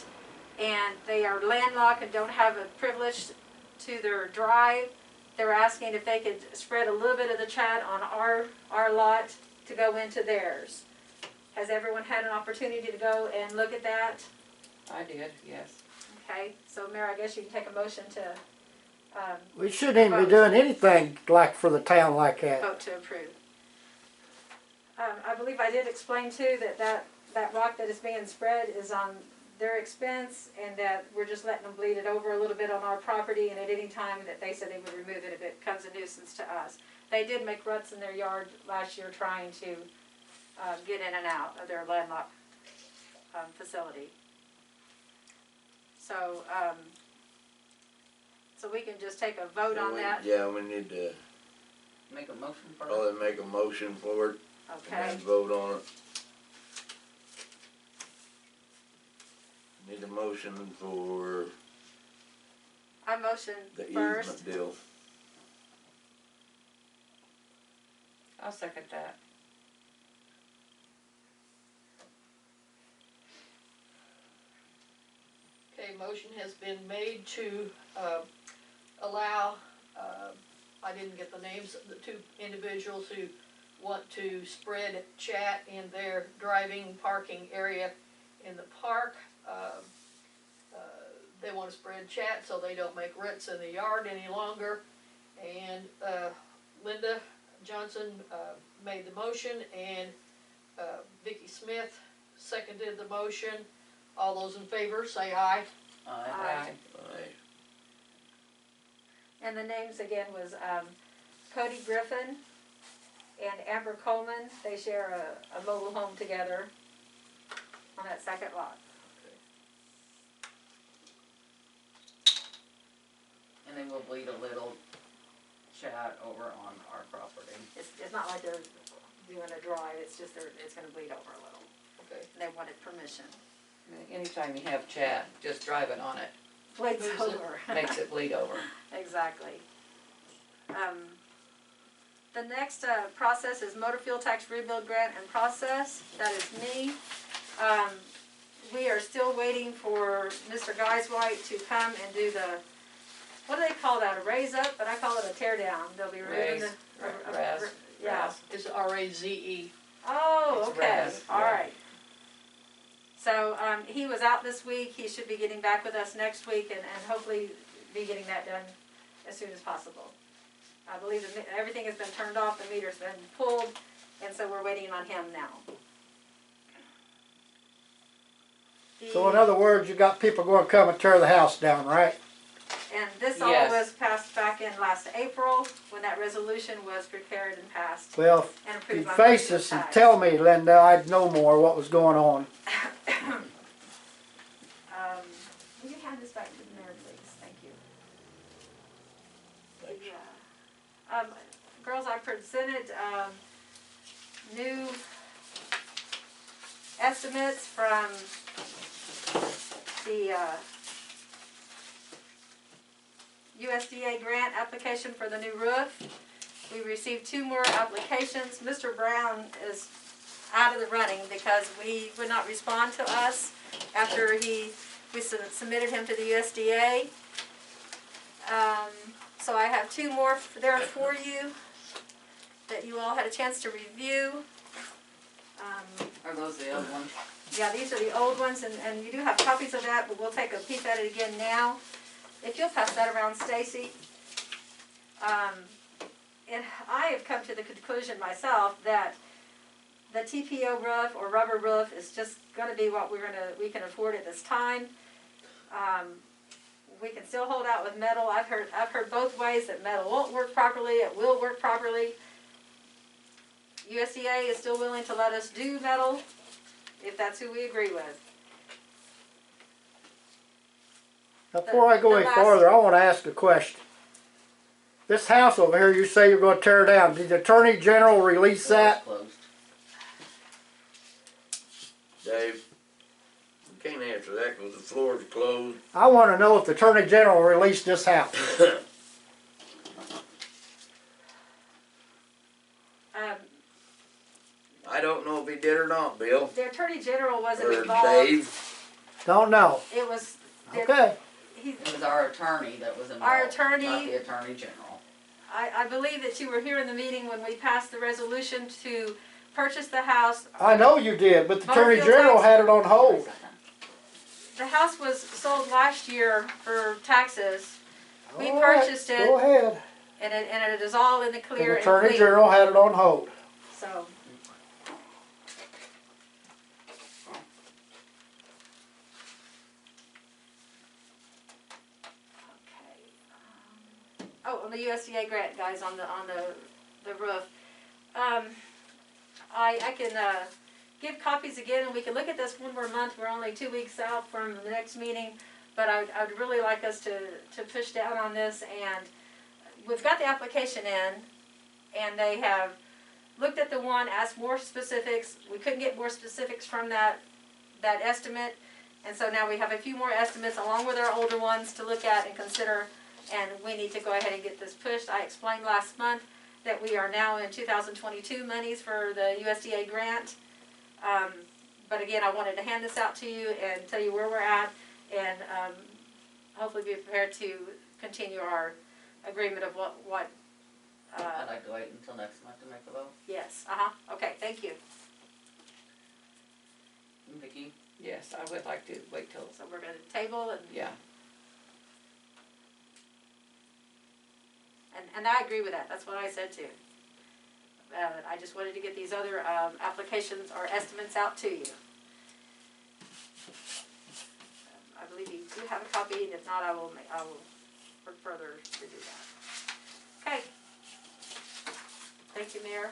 and they are landlocked and don't have a privilege to their drive. They're asking if they could spread a little bit of the chat on our lot to go into theirs. Has everyone had an opportunity to go and look at that? I did, yes. Okay, so Mayor, I guess you can take a motion to We shouldn't even be doing anything like for the town like that. vote to approve. I believe I did explain too that rock that is being spread is on their expense, and that we're just letting them bleed it over a little bit on our property, and at any time that they said they would remove it if it becomes a nuisance to us. They did make ruts in their yard last year trying to get in and out of their landlocked facility. So, so we can just take a vote on that. Yeah, we need to Make a motion for it. probably make a motion for it and Okay, then vote on it. Need a motion for I motion the first. easement deal. I'll second that. Okay, motion has been made to, allow, I didn't get the names of the 2 individuals who want to spread chat in their driving parking area in the park. They wanna spread chat so they don't make ruts in the yard any longer. And, Linda Johnson, made the motion, and, Vicky Smith seconded the motion. All those in favor, say aye. Aye. Aye. And the names again was Cody Griffin and Amber Coleman. They share a mobile home together on that second lot. And they will bleed a little chat over on our property. It's not like they're doing a drive, it's just it's gonna bleed over a little. Okay. And they wanted permission. Anytime you have chat, just driving on it Bleeds Moves it. over. makes it bleed over. Exactly. The next process is motor fuel tax rebuild grant and process. That is me. We are still waiting for Mr. Guyswhite to come and do the, what do they call that, a raise up? But I call it a tear down. They'll be removing Raise, the. Raz. Yeah. It's R-A-Z-E. Oh, It's okay, Raz, all yeah. right. So, he was out this week, he should be getting back with us next week and hopefully be getting that done as soon as possible. I believe everything has been turned off, the meter's been pulled, and so we're waiting on him now. So in other words, you got people going to come and tear the house down, right? And this all Yes. was passed back in last April, when that resolution was prepared and passed Well, and if you approved by face Motor us Fuel and Tax. tell me, Linda, I'd know more what was going on. Will you hand this back to the mayor, please? Thank you. Thanks. Yeah. Girls, I presented, new estimates from the, USDA grant application for the new roof. We received 2 more applications. Mr. Brown is out of the running because he would not respond to us after we submitted him to the USDA. So I have 2 more there for you that you all had a chance to review. Are those the old ones? Yeah, these are the old ones, and you do have copies of that, but we'll take a peek at it again now. If you'll pass that around, Stacy. And I have come to the conclusion myself that the TPO roof or rubber roof is just gonna be what we can afford at this time. We can still hold out with metal. I've heard both ways that metal won't work properly, it will work properly. USDA is still willing to let us do metal, if that's who we agree with. Now, before I go any farther, I want to ask a question. This house over here, you say you're going to tear down. Did the Attorney General release that? Closed. Dave, you can't answer that because the floor is closed. I wanna know if the Attorney General released this house. Um, I don't know if he did or not, Bill. the Attorney General wasn't Or involved. Dave. Don't know. It was, Okay. he, It was our attorney that was involved. Our attorney- Not the Attorney General. I believe that you were here in the meeting when we passed the resolution to purchase the house. I know you did, but the Attorney Butterfield General tax- had it on hold. The house was sold last year for taxes, We All right, purchased it. Go ahead. and it is all in the And clear the and Attorney clean. General had it on hold. So. Okay. Oh, on the USDA grant, guys, on the roof. I can give copies again, and we can look at this one more month. We're only 2 weeks out from the next meeting, but I'd really like us to push down on this. And we've got the application in, and they have looked at the one, asked more specifics. We couldn't get more specifics from that estimate, and so now we have a few more estimates along with our older ones to look at and consider, and we need to go ahead and get this pushed. I explained last month that we are now in 2022 monies for the USDA grant, but again, I wanted to hand this out to you and tell you where we're at, and hopefully be prepared to continue our agreement of what I'd like to wait until next month to make the vote. yes, okay, thank you. Vicki? Yes, I would like to wait till, So we're gonna table and. yeah. And I agree with that, that's what I said too. I just wanted to get these other applications or estimates out to you. I believe you do have a copy, and if not, I will work further to do that. Okay. Thank you, Mayor.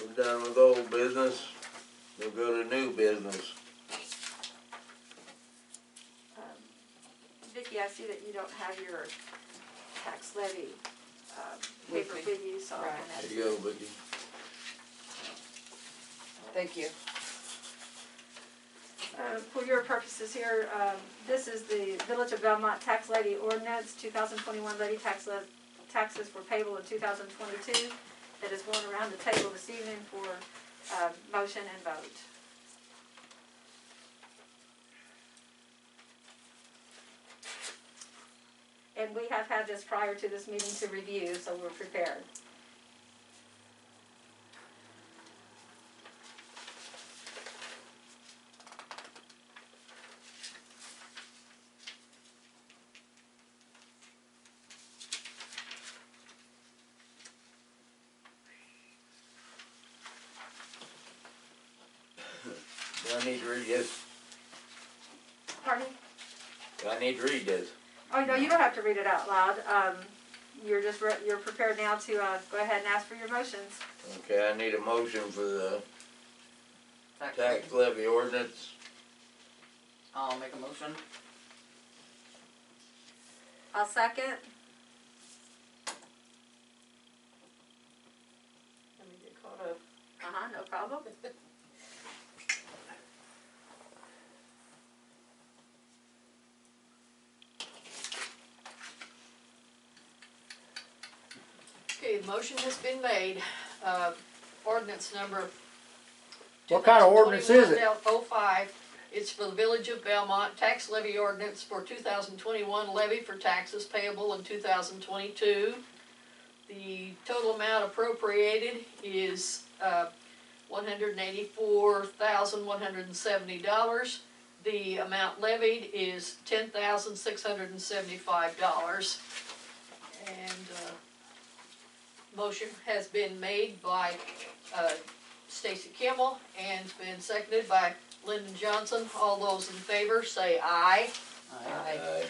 We're done with old business. We'll go to new business. Vicki, I see that you don't have your tax levy paper With me. with you, so I'm Right. gonna have There you go, Vicki. Thank you. for your purposes here, this is the Village of Bellmont tax levy ordinance, 2021 levy taxes were payable in 2022, that is going around the table this evening for motion and vote. And we have had this prior to this meeting to review, so we're prepared. Do I need to read this? Pardon? Do I need to read this? Oh, no, you don't have to read it out loud. You're just, you're prepared now to go ahead and ask for your motions. Okay, I need a motion for the tax levy ordinance. I'll make a motion. I'll second. Let me get caught up. No problem. Okay, the motion has been made. Ordinance number. What kind of ordinance is it? 2021-05. It's for the Village of Bellmont, tax levy ordinance for 2021 levy for taxes payable in 2022. The total amount appropriated is $184,170. The amount levied is $10,675. And motion has been made by Stacy Kimmel and been seconded by Lyndon Johnson. All those in favor say aye. Aye. Aye.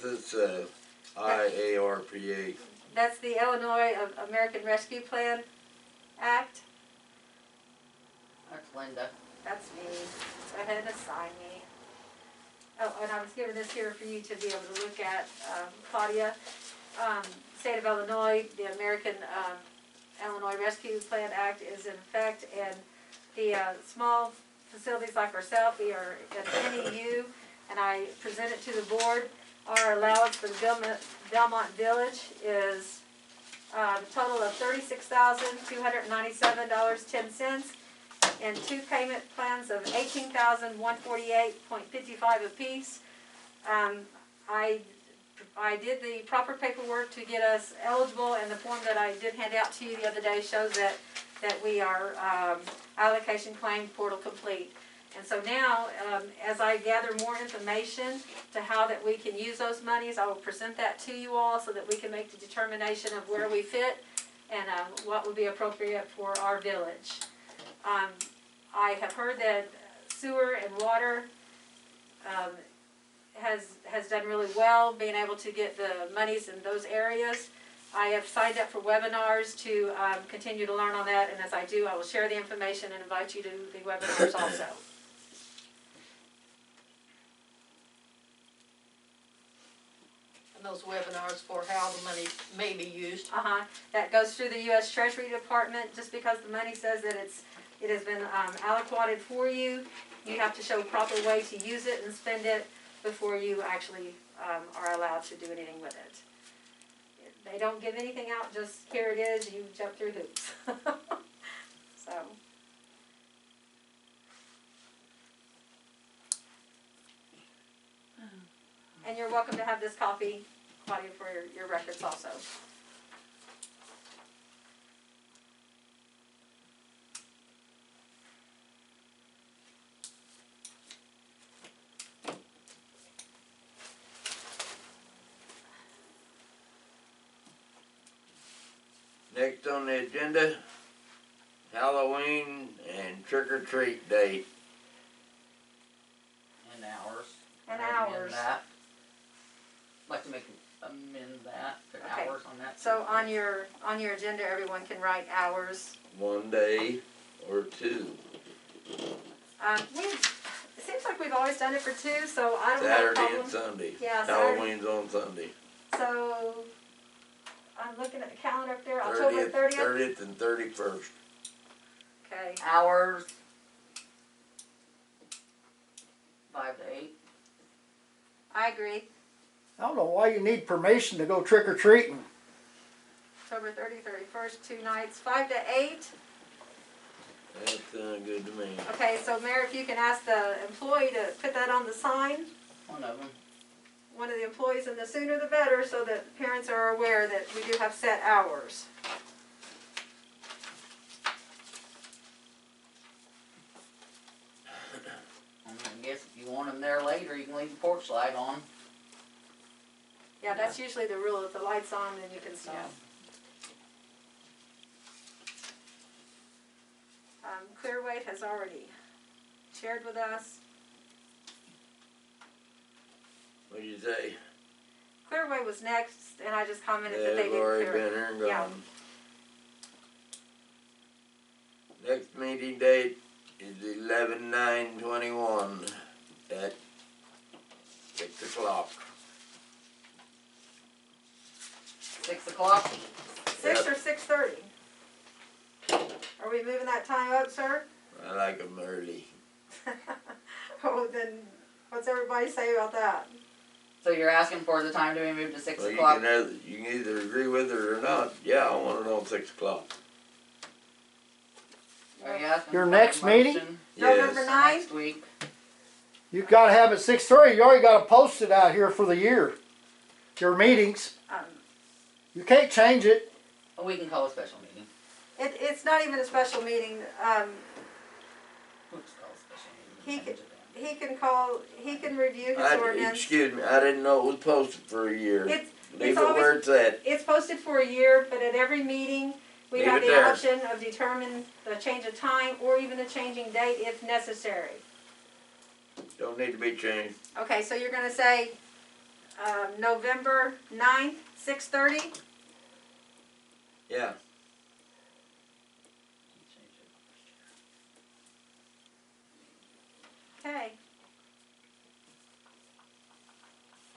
What's this, IARPA? That's the Illinois American Rescue Plan Act. That's Linda. That's me. Go ahead and assign me. Oh, and I was given this here for you to be able to look at, Claudia. State of Illinois, the American Illinois Rescue Plan Act is in effect, and the small facilities like ourselves, we are an NEU, and I present it to the board. Our allowance for the Bellmont Village is a total of $36,297.10, and two payment plans of $18,148.55 apiece. I did the proper paperwork to get us eligible, and the form that I did hand out to you the other day shows that we are allocation claim portal complete. And so now, as I gather more information to how that we can use those monies, I will present that to you all so that we can make the determination of where we fit and what would be appropriate for our village. I have heard that sewer and water has done really well, being able to get the monies in those areas. I have signed up for webinars to continue to learn on that, and as I do, I will share the information and invite you to the webinars also. And those webinars for how the money may be used. That goes through the U.S. Treasury Department. Just because the money says that it has been allocated for you, you have to show a proper way to use it and spend it before you actually are allowed to do anything with it. They don't give anything out, just here it is, you jump through hoops. So. And you're welcome to have this copy, Claudia, for your records also. Next on the agenda, Halloween and trick-or-treat date. And hours. And I'd amend hours. that. Like to amend that, put Okay. hours on that. So on your agenda, everyone can write hours. One day or two. It seems like we've always done it for two, so I don't have a Saturday problem. and Sunday. Yeah, Saturday. Halloween's on Sunday. So I'm looking at the calendar up there, October 30th. 30th and 31st. Okay. Hours. 5 to 8. I agree. I don't know why you need permission to go trick-or-treating. October 30th, 31st, 2 nights, 5 to 8. That sounds good to me. Okay, so Mayor, if you can ask the employee to put that on the sign, One of them. one of the employees, and the sooner the better, so that parents are aware that we do have set hours. I guess if you want them there later, you can leave the porch light on. Yeah, that's usually the rule. If the light's on, then you can stop. Yeah. Clearweight has already shared with us. What do you say? Clearway was next, and I just commented that they They've didn't already clear been it. here and Yeah. gone. Next meeting date is 11/9/21 at 6 o'clock. 6 o'clock. 6 Yep. or 6:30? Are we moving that time up, sir? I like 'em early. Oh, then what's everybody say about that? So you're asking for the time to be moved to 6 Well, o'clock? you can either agree with it or not. Yeah, I want it on 6 o'clock. Are you asking Your for a next meeting? motion November Yes. 9th? Next week. You gotta have it 6:30, you already gotta post it out here for the year. Your meetings, you can't change it. We can call a special meeting. It's not even a special meeting. We'll just call a special meeting. He and change it then. He can review his ordinance. Excuse me, I didn't know it was posted for a year. It's Leave it always- where it's at. It's posted for a year, but at every meeting, we Leave have it the there. option of determining the change of time or even a changing date if necessary. Don't need to be changed. Okay, so you're gonna say November 9th, 6:30. Yeah. Okay.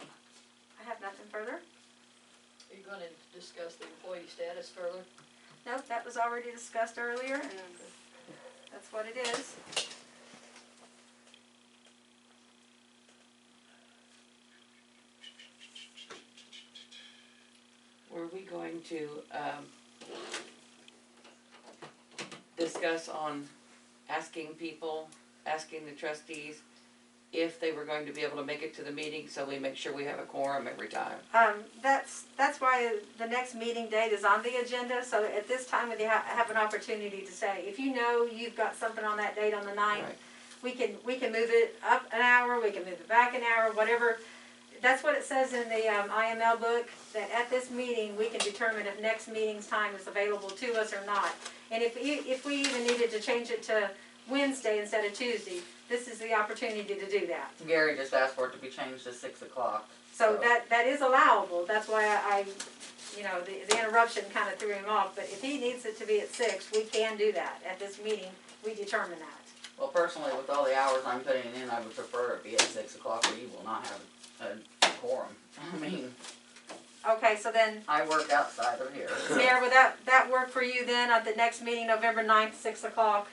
I have nothing further. Are you gonna discuss the employee status further? Nope, that was already discussed earlier, and that's what it is. Were we going to, discuss on asking the trustees if they were going to be able to make it to the meeting, so we make sure we have a quorum every time? That's why the next meeting date is on the agenda, so at this time, when you have an opportunity to say, if you know you've got something on that date on the 9th, Right. we can move it up an hour, we can move it back an hour, whatever. That's what it says in the IML book, that at this meeting, we can determine if next meeting's time is available to us or not. And if we even needed to change it to Wednesday instead of Tuesday, this is the opportunity to do that. Gary just asked for it to be changed to 6 o'clock. So that is allowable, that's why I you know, the interruption kind of threw him off, but if he needs it to be at 6, we can do that. At this meeting, we determine that. Well, personally, with all the hours I'm putting in, I would prefer it be at 6 o'clock, or you will not have a quorum. I mean, Okay, so then, I work outside of here. Mayor, would that work for you then at the next meeting, November 9th, 6 o'clock?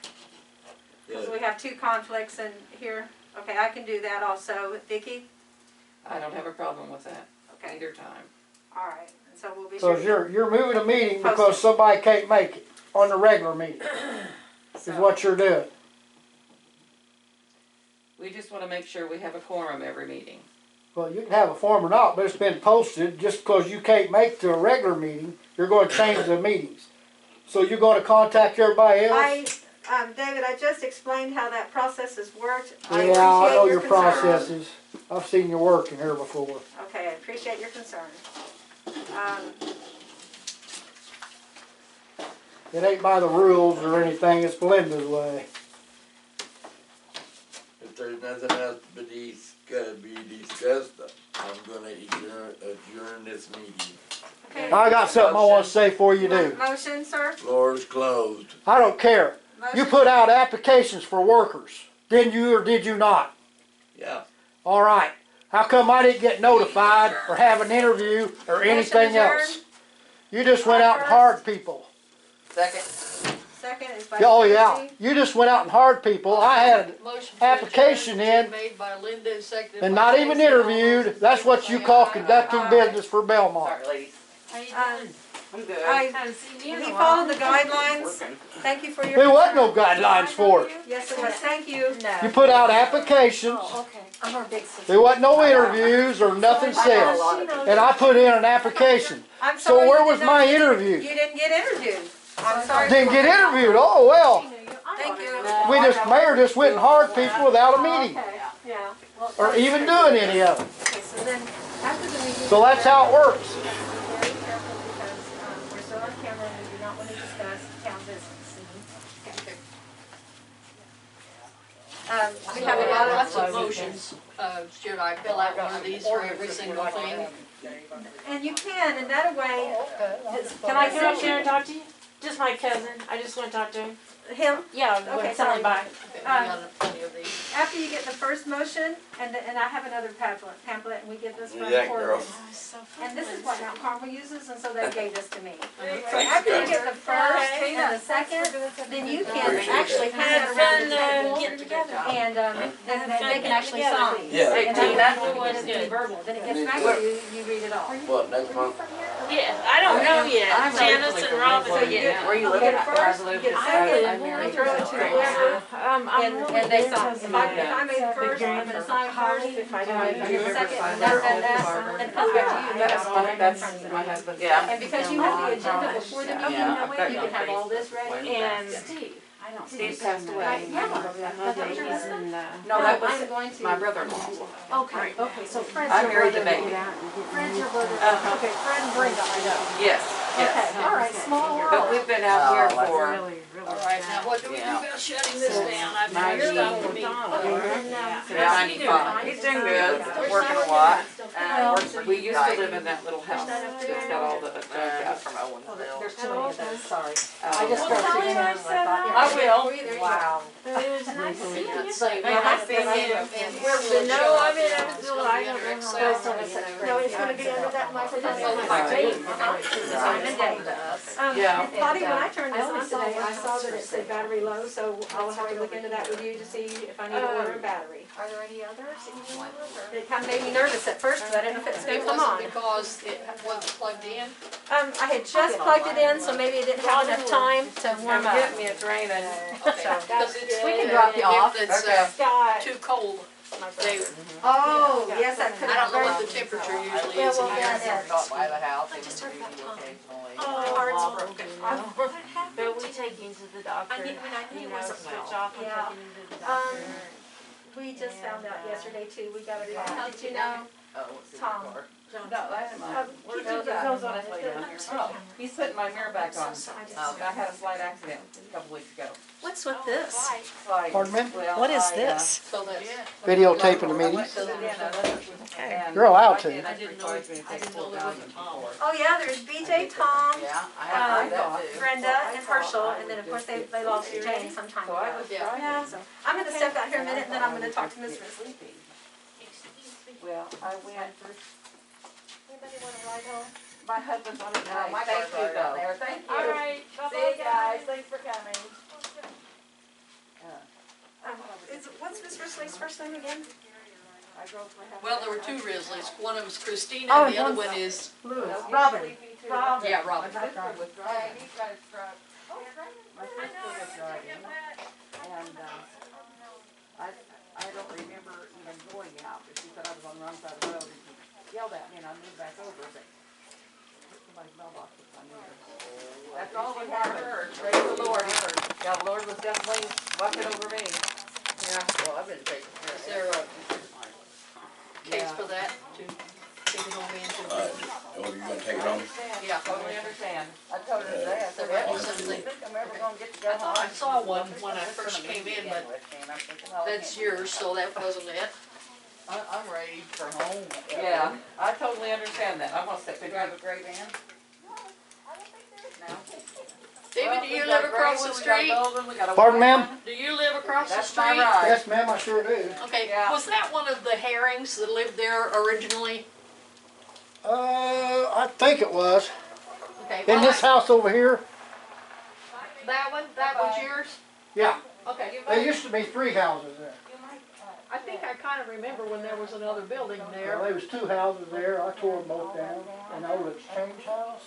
Because we have 2 conflicts in here. Okay, I can do that also. Vicki? I don't have a problem with that, Okay, either time. all right, and so we'll be sure. So you're moving a meeting because somebody can't make it on the regular meeting, is what you're doing. We just wanna make sure we have a quorum every meeting. Well, you can have a form or not, but it's been posted. Just because you can't make to a regular meeting, you're going to change the meetings. So you're going to contact everybody else? David, I just explained how that process has worked. Yeah, I know your concern. processes. I've seen you work in here before. Okay, I appreciate your concern. It ain't by the rules or anything, it's Belinda's way. If there's nothing else to be discussed, I'm gonna adjourn this meeting. Okay. I got something I want to say before you do. Motion, sir? Floor is closed. I don't care. You Motion? put out applications for workers. Did you or did you not? Yeah. All right. How come I didn't get notified or have an interview or anything adjourned. else? You just went out and hired people. Second. Second is by Oh, yeah. Tracy. You just went out and hired people. I had Motion for application adjournment in made by Linda, seconded and by not even Tracy. All those in interviewed. That's favor what you say call aye. conducting business for Bellmont. Sorry, ladies. How you Um, I'm good. Haven't seen you in He a followed the while. guidelines. Working. Thank you for your. There wasn't no concern. guidelines for it. Yes, it was. Thank you. No. You put out applications. Oh, okay. I'm her big sister. There wasn't no interviews or nothing said. And I put in an application. I'm So sorry. where you was did not my get- interview? You didn't get interviewed. I'm sorry. Didn't get interviewed. Oh, well. Thank you. Mayor just went and hired people without a meeting. Okay, yeah. Well, Or even doing any of it. Okay, so then, after the meeting. So that's how it works. We have to be very careful because we're still on camera and we do not want to discuss town business. We have a lot Lots of, of motions. Should I fill out one of these for every single thing? and you can, and that way, Can I come up here and talk to you? Just my cousin. I just want to talk to him. him, Yeah, Okay, tell him fine. bye. Okay, we got plenty of these. after you get the first motion, and I have another pamphlet, and we get this from Yeah, girl. Portland. And this is what Mount Carmel uses, and so they gave this to me. So after you get the first and the second, then you can actually hand it around the table, Getting together. and then they can actually sign. Yeah. And then that's the one was that's good. verbal, then it gets back to you, you read it all. What, next month? Yeah, I don't know yet. I'm Janice originally and from Robin Lakewood. yet. Where you You living get at? first, Where I you live. get I second, married you throw it to somebody. whoever, I'm and they sign. If I made the first, I'm gonna sign first, if I do the second, and that, and it comes back to you, you have all that in front of my you. husband. Yeah. And because you have the agenda before the meeting, Yeah, I've got you no can have all this ready. And Steve. Steve passed away. Yeah. No, that was I'm going to. my brother-in-law. Okay, okay, so Fred's I your married the brother. baby. Fred's your brother. Uh-huh. Okay, Fred and Brenda, I know. Yes. Yes. Okay, all right, small But world. we've been out here for, Really, really Alright, now what do we do Yeah. about shutting this down? I've been 90. stuff to me. Yeah. 95. He's doing good, working a lot. We used to live in that little house that's got all the junk out. There's too many of those, sorry. I just Well, tell him I said I will. Wow. It was nice seeing you. Nice seeing you. And where will it No, show I up? mean, It's gonna be under Excel. No, it's gonna be under that microphone. Time and date. Yeah. Claudia, when I turned I this only on saw today, one I saw that it said battery low, so I'll have to look into that with you to see if I need to order a battery. Are there any others that you want, or? It kinda made me nervous at first, because I didn't know if it was It gonna come on. wasn't because it wasn't plugged in. I had just plugged it in, so maybe it didn't have enough time to warm up. me, it's raining. Okay, because it's. We can drop you off. If it's, Okay. Got, too cold, they, oh, yes, that could I have don't know been. what the temperature usually Yeah, is well, here. yeah, By the house, I just heard about Tom. Oh, heart's broken. What happened? But we take him to the doctor. I knew You he know, wasn't switch well. off and Yeah. take him to the doctor. We just found out yesterday too, we got a Yeah. call, did you know? Tom. No, that's mine. Keep Where's your that? nose on it. Oh, he's putting my mirror back on. Oh, I had a slight accident a couple weeks ago. What's with this? Like, Pardon me? well, What is I, this? So that's. Videotaping the I went meetings. to the dentist. and You're allowed I to. did, I didn't know, requires me to I take didn't know full there was a diamond Tom. before. Oh, yeah, there's BJ, Tom, Yeah, I have that too. Brenda, and Herschel, and then of course they lost Jane some time So I ago. was Yeah. driving. Yeah, so I'm gonna step out here a minute and then I'm gonna talk to Miss Risley. Well, I went, Anybody want to ride home? my husband's on his way. My Thank car's you right out though. there, thank you. All right, See you guys, thanks for coming. What's Miss Risley's first name again? I drove for half Well, an there were hour. two Risleys. One of them's Christina, Oh, and the other one's- one is, Lewis. No, Robin. sleepy too. Robin. yeah, Robin. My sister was Yeah, driving. he's got his truck. My sister was driving. And, I don't remember even going out, but she said I was on the wrong side of the road and she yelled at me and I moved back over, but somebody's mailbox was on there. That's all that happened. Praise the Lord. Yeah, the Lord was definitely watching over me. Yeah, well, I've been taking care Is of there a case Yeah. for that to take it home into? Oh, you're gonna take it home? Yeah. Totally understand. I told her today, I said, There might well, be I something. think I'm ever gonna get to go I thought I home. saw one when I first came in, but that's yours, so that wasn't it. I'm ready for home. Yeah, I totally understand that. I'm gonna sit, could you have a gray van? No. David, do you live across the street? Pardon, ma'am? Do you live across the That's my street? ride. Yes, ma'am, I sure do. Okay, Yeah. was that one of the Herrings that lived there originally? I think it was. Okay. In well, this house over here? That one, that was yours? Yeah. Okay. There used to be 3 houses there. I think I kind of remember when there was another building Well, there. there was 2 houses there. I tore them both down. And the old exchange house.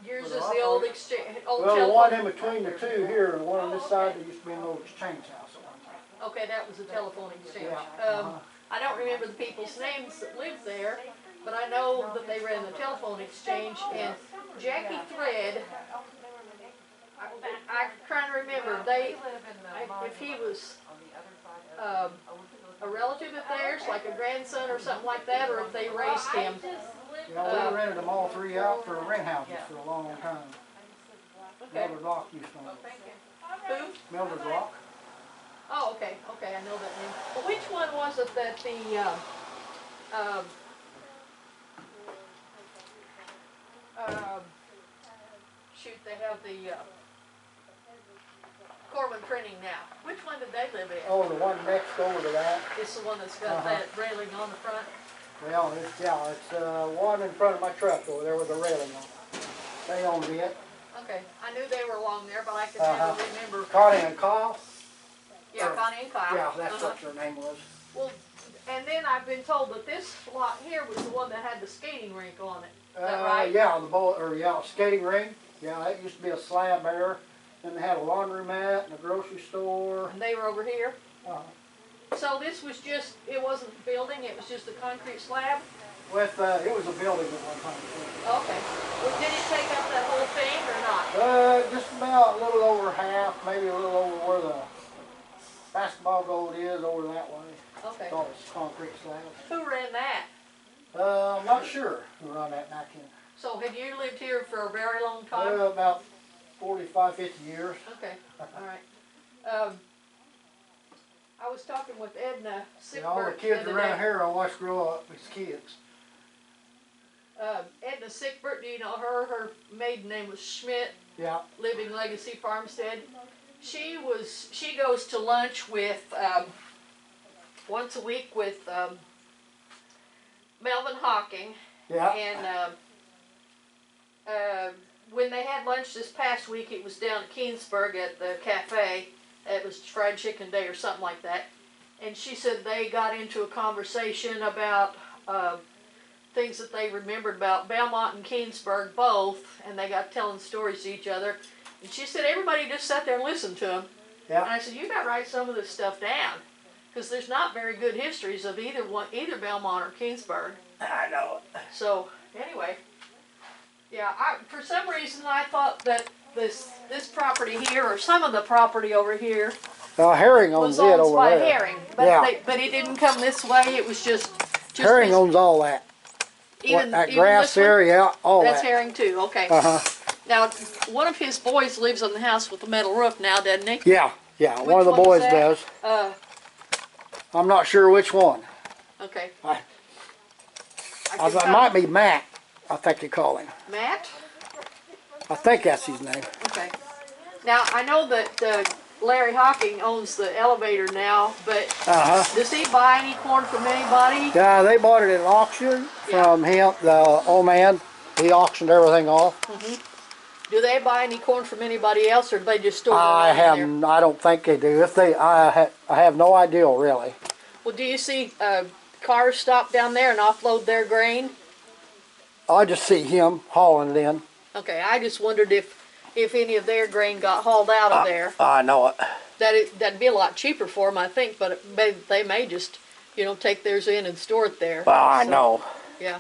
Yours is the old exchange, old Well, the one in telephone. between the 2 here, the one on this side, there used to be an old exchange house at one time. Okay, that was the telephone exchange. Yeah. I don't remember the people's names that lived there, but I know that they ran the telephone exchange, and Jackie Thread, I'm trying to remember, if he was, a relative of theirs, like a grandson or something like that, or if they raised him. You know, we rented them all 3 out for rent houses for a long time. Okay. Mildred Rock used to own them. Who? Mildred Rock. Oh, okay, okay, I know that name. But which one was it that the, shoot, they have the, Corman Printing now. Which one did they live in? Oh, the one next over to that. It's the one that's got that railing on the front? Well, it's one in front of my truck over there with a railing on it. They owned it. Okay, I knew they were along there, but I could never remember. Connie and Kyle. Yeah, Connie and Kyle. Yeah, that's Uh-huh. what their name was. Well, and then I've been told that this lot here was the one that had the skating rink on it. Is that right? Yeah, skating rink. Yeah, it used to be a slab there. Then they had a laundromat and a grocery store. And they were over here? Uh, So this was just, it wasn't a building, it was just a concrete slab? it was a building at one time. Too. Okay. Well, did it take up that whole thing or not? Just about a little over half, maybe a little over where the basketball goal is over that way. Okay. It's all concrete slabs. Who ran that? I'm not sure who run that back in. So have you lived here for a very long time? About 45, 50 years. Okay, all right. I was talking with Edna And all the Sickbert the kids other around day. here I watched grow up as kids. Edna Sickbert, do you know her? Her maiden name was Schmidt, Yeah. Living Legacy Farmstead. She goes to lunch with, once a week with Melvin Hawking. Yeah. And when they had lunch this past week, it was down at Keensburg at the cafe. It was fried chicken day or something like that. And she said they got into a conversation about things that they remembered about Bellmont and Keensburg both, and they got telling stories to each other. And she said everybody just sat there and listened to them. Yeah. And I said, you got to write some of this stuff down, because there's not very good histories of either Bellmont or Keensburg. I know it. So anyway, yeah, for some reason I thought that this property here, or some of the property over here, Herring owns was it owned over by there. Herring, but Yeah. but it didn't come this way. It was just Herring this, owns all that. That grass this one? there, yeah, all That's that. Herring too. Okay. Now one of his boys lives on the house with the metal roof now, doesn't he? Yeah, yeah. Which One of the one is boys that? does. I'm not sure which one. Okay. I- I It might be Matt. I think you call him. Matt. I think that's his name. Okay. Now I know that Larry Hawking owns the elevator now, but does he buy any corn from anybody? Yeah, they bought it at an auction from him, the old man. He auctioned everything off. Do they buy any corn from anybody else, or do they just store their I own in there? have. I don't think they do. If they, I have no idea really. Well, do you see cars stop down there and offload their grain? I just see him hauling it in. Okay, I just wondered if any of their grain got hauled out of there. I know it. That'd be a lot cheaper for them, I think, but they may just, take theirs in and store it there. I So, know. Yeah.